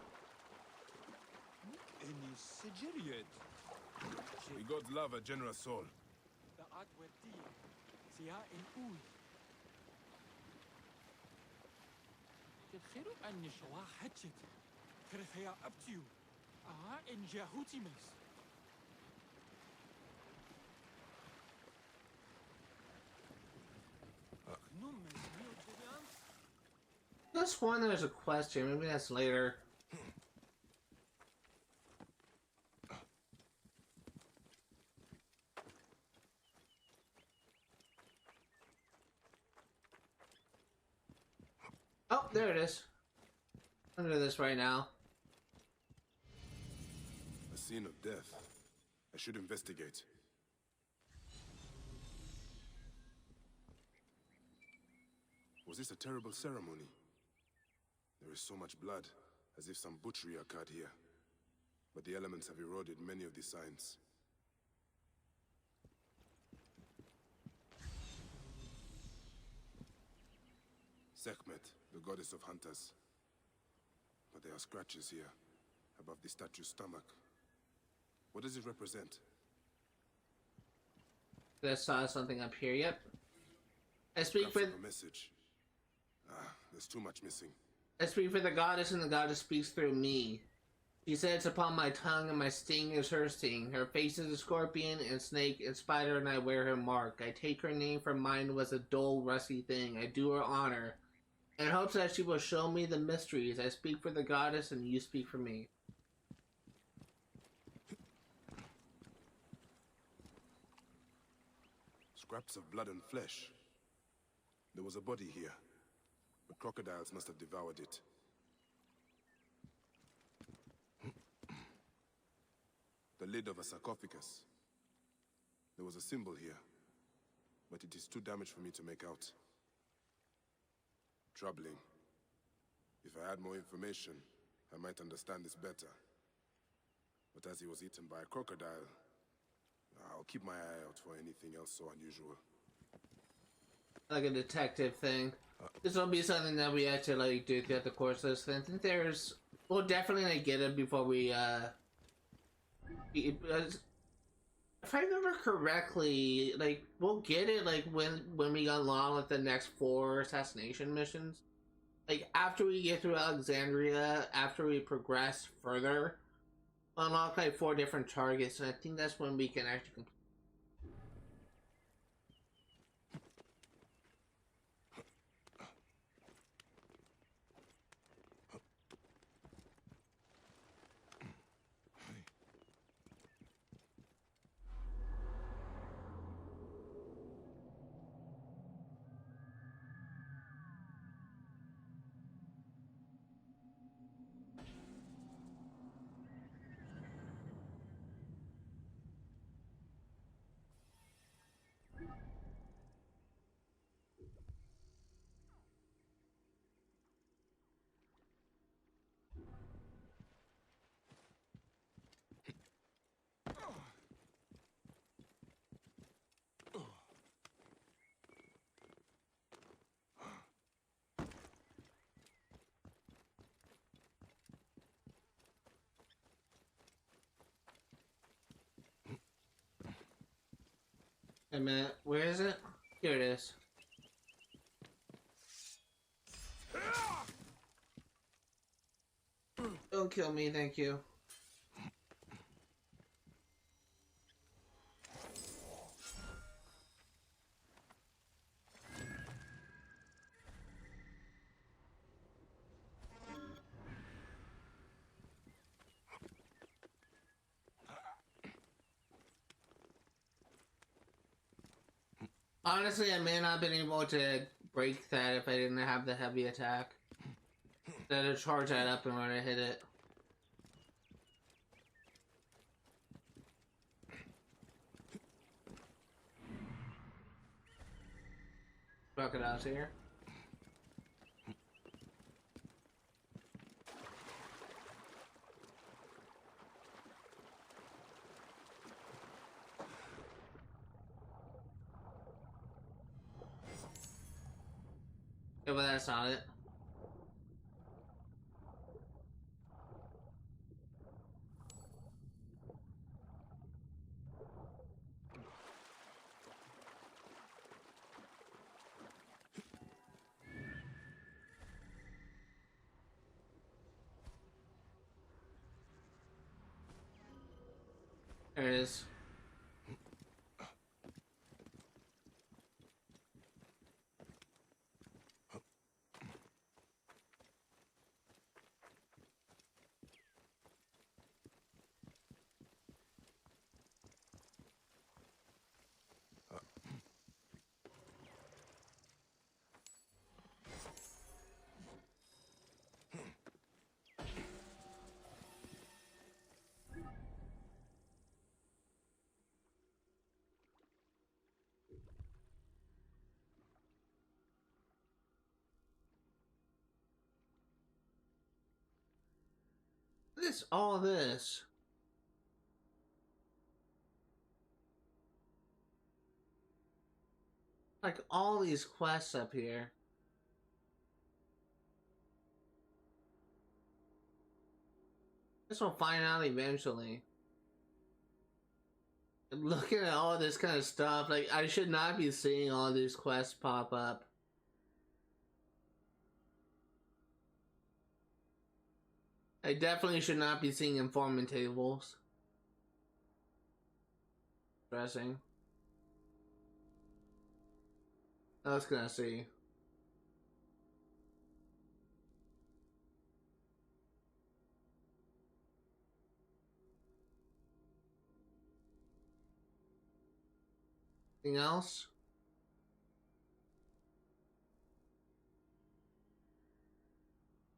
We got love a generous soul. Just one there's a question, maybe that's later. Oh, there it is. Under this right now. A scene of death. I should investigate. Was this a terrible ceremony? There is so much blood, as if some butchery occurred here. But the elements have eroded many of the signs. Serqet, the goddess of hunters. But there are scratches here, above the statue's stomach. What does it represent? I saw something up here, yep. I speak for a message. There's too much missing. I speak for the goddess, and the goddess speaks through me. She says upon my tongue, and my sting is her sting. Her face is a scorpion, and snake, and spider, and I wear her mark. I take her name, for mine was a dull, rusty thing. I do her honor, in hopes that she will show me the mysteries. I speak for the goddess, and you speak for me. Scraps of blood and flesh. There was a body here. The crocodiles must have devoured it. The lid of a sarcophagus. There was a symbol here, but it is too damaged for me to make out. Troubling. If I had more information, I might understand this better. But as he was eaten by a crocodile, I'll keep my eye out for anything else so unusual. Like a detective thing. This will be something that we actually like do throughout the course of this thing. I think there's... We'll definitely like, get it before we Because if I remember correctly, like we'll get it like when we unlock like the next 4 assassination missions. Like after we get through Alexandria, after we progress further, we'll unlock like 4 different targets, and I think that's when we can actually complete. Wait a minute, where is it? Here it is. Don't kill me, thank you. Honestly, I may not have been able to break that if I didn't have the heavy attack. That to charge that up and when I hit it. Crocodiles here. Yeah, but that's not it. There it is. What is all this? Like all these quests up here. Guess we'll find out eventually. Looking at all this kind of stuff, like I should not be seeing all these quests pop up. I definitely should not be seeing informant tables. Stressing. I was gonna see. Anything else?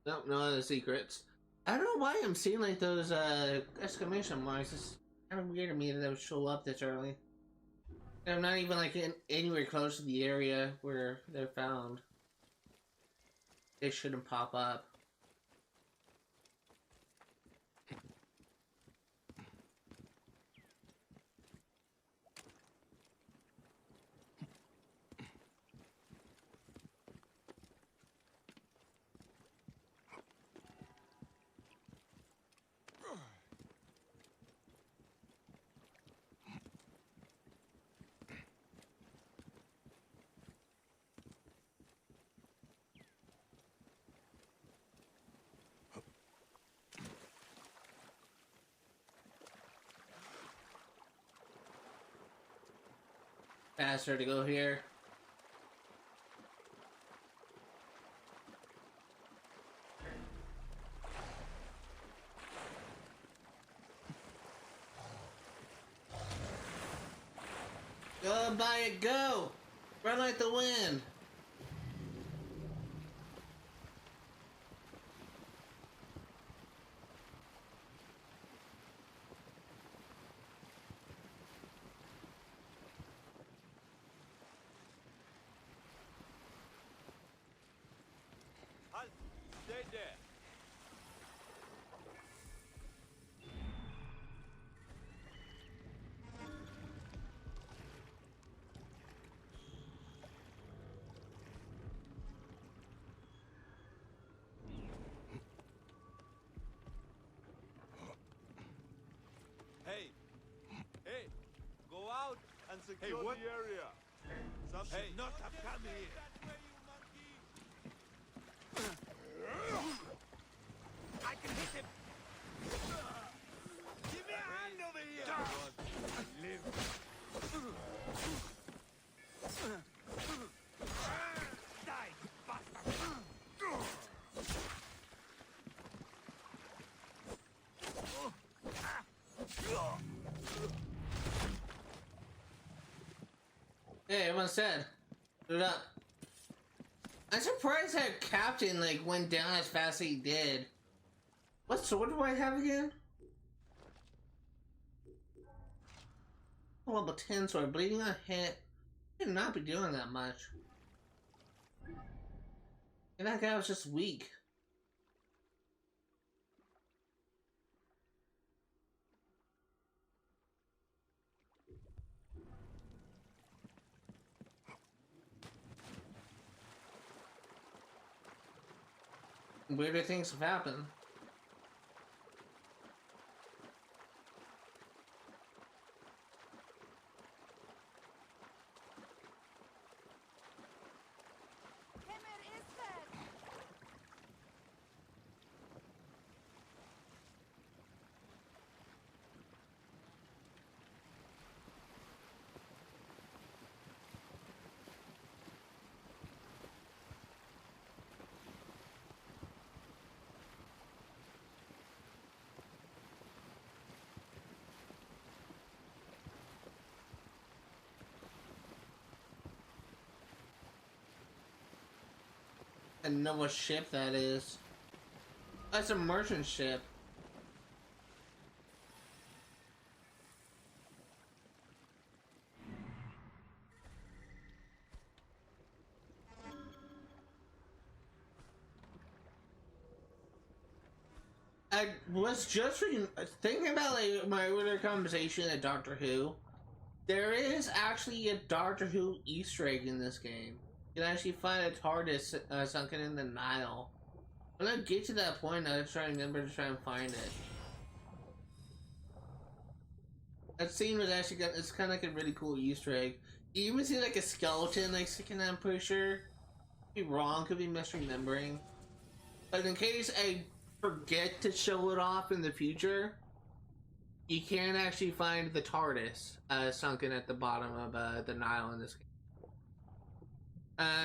Nope, no other secrets. I don't know why I'm seeing like those exclamation marks. It's kind of weird to me that they would show up this early. And I'm not even like anywhere close to the area where they're found. They shouldn't pop up. faster to go here. Go by it, go! Run like the wind! Halt! Stay there. Hey! Hey! Go out and secure the area. Some should not have come here. I can hit him. Give me a hand over here. Live. Die, bastard. Hey, everyone said, "Put it up." I'm surprised that Captain like went down as fast as he did. What sword do I have again? Level 10 sword, bleeding on hit. Should not be doing that much. And that guy was just weak. Weirder things have happened. I don't know what ship that is. That's a merchant ship. I was just thinking about like my earlier conversation at Doctor Who. There is actually a Doctor Who Easter egg in this game. You can actually find a TARDIS sunken in the Nile. When I get to that point, I'll try to remember to try and find it. That scene was actually it's kind of like a really cool Easter egg. You even see like a skeleton like sticking out, I'm pretty sure. Could be wrong, could be misremembering. But in case I forget to show it off in the future, you can actually find the TARDIS sunken at the bottom of the Nile in this game.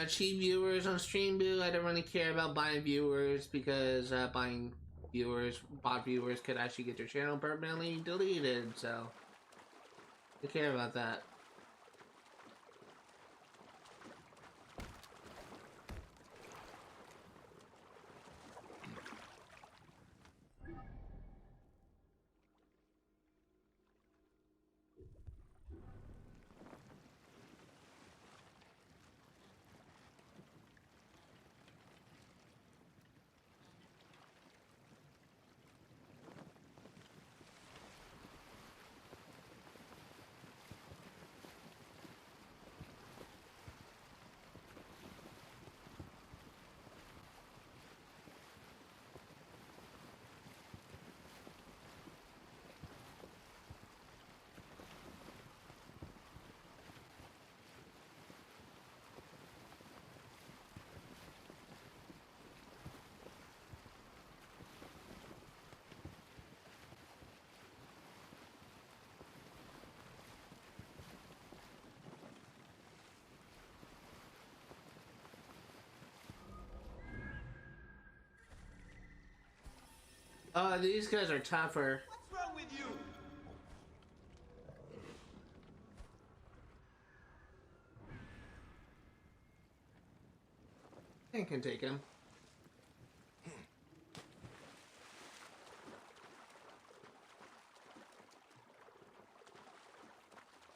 Cheap viewers on Streamboo, I don't really care about buying viewers because buying viewers, bot viewers could actually get your channel permanently deleted, so I care about that. These guys are tougher. What's wrong with you? I can take him.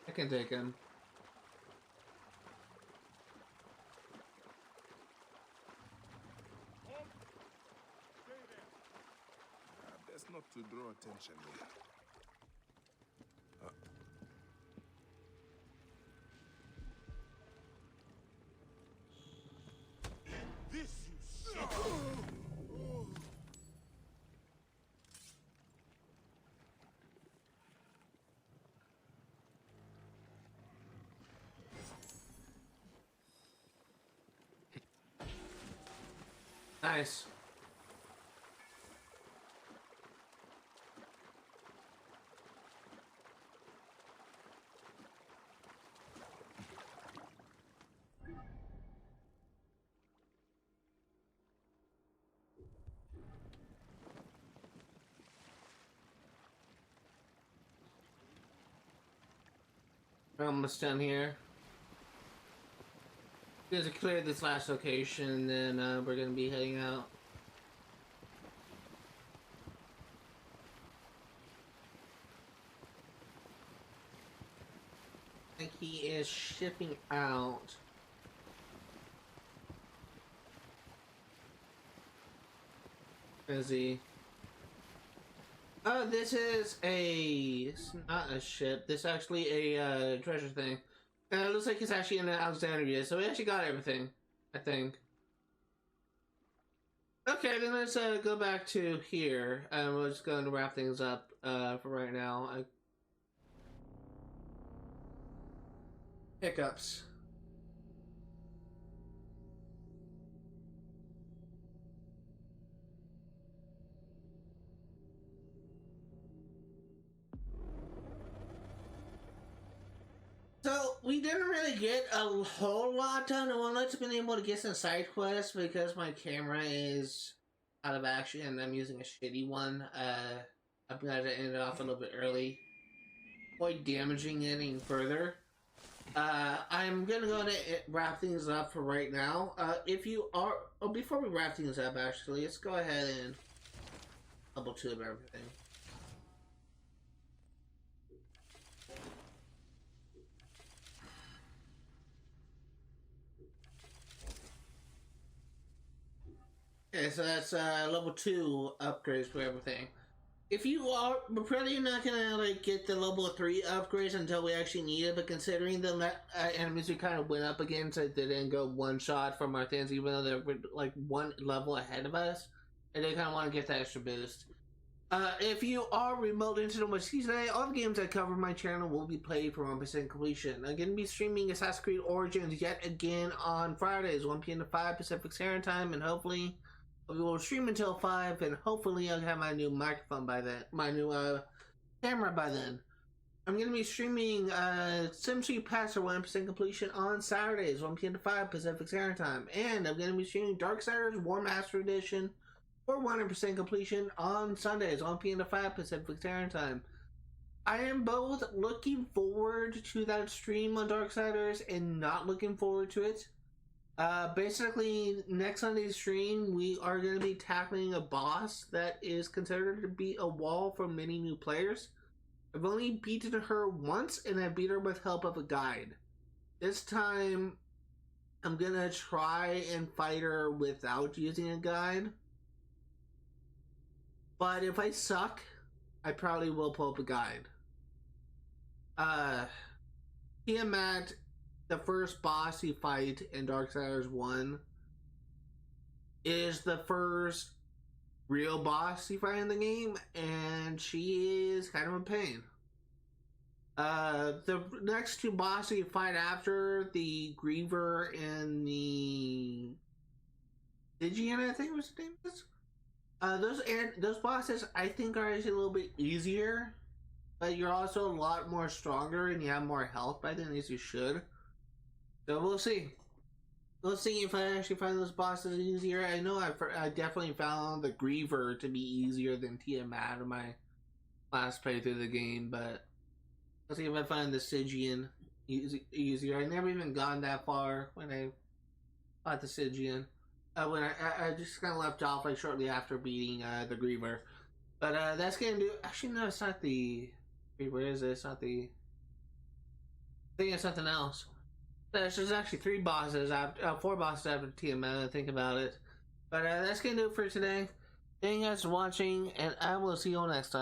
I can take him. Best not to draw attention here. This is shit. Nice. We're almost done here. You guys have cleared this last location, then we're gonna be heading out. I think he is shipping out. Is he? Oh, this is it's not a ship. This is actually a treasure thing. And it looks like it's actually in Alexandria, so we actually got everything, I think. Okay, then let's go back to here, and we're just going to wrap things up for right now. Hiccups. So, we didn't really get a whole lot done. Well, let's been able to get some side quests because my camera is out of action and I'm using a shitty one. I'm glad I ended off a little bit early. Avoid damaging it any further. I'm gonna go ahead and wrap things up for right now. If you are... Oh, before we wrap things up, actually, let's go ahead and double tube everything. Okay, so that's level 2 upgrades for everything. If you are, we're probably not gonna like get the level 3 upgrades until we actually need it. But considering the enemies we kind of went up against, they didn't go one shot from our things, even though they were like one level ahead of us, and they kind of want to get that extra boost. If you are remote into the West today, all the games I cover on my channel will be played for 100% completion. I'm going to be streaming Assassin's Creed Origins yet again on Fridays, 1 p.m. to 5 Pacific Standard Time, and hopefully we will stream until 5, and hopefully I'll have my new microphone by then, my new camera by then. I'm going to be streaming SimCity Pass for 100% completion on Saturdays, 1 p.m. to 5 Pacific Standard Time, and I'm going to be streaming Darksiders War Master Edition for 100% completion on Sundays, 1 p.m. to 5 Pacific Standard Time. I am both looking forward to that stream on Darksiders and not looking forward to it. Basically, next Sunday's stream, we are going to be tackling a boss that is considered to be a wall for many new players. I've only beaten her once, and I beat her with help of a guide. This time, I'm going to try and fight her without using a guide. But if I suck, I probably will pull up a guide. Tiamat, the first boss you fight in Darksiders 1, is the first real boss you fight in the game, and she is kind of a pain. The next 2 bosses you fight after, the Griever and the Stygian, I think was the name is. Those bosses I think are actually a little bit easier, but you're also a lot more stronger and you have more health by then, as you should. So we'll see. Let's see if I actually find those bosses easier. I know I definitely found the Griever to be easier than Tiamat in my last playthrough of the game, but let's see if I find the Stygian easier. I never even gone that far when I fought the Stygian. When I just kind of left off like shortly after beating the Griever. But that's gonna do. Actually, no, it's not the. Where is it? It's not the. I think it's something else. There's actually 4 bosses after Tiamat. Think about it. But that's gonna do it for today. Thank you guys for watching, and I will see you all next time.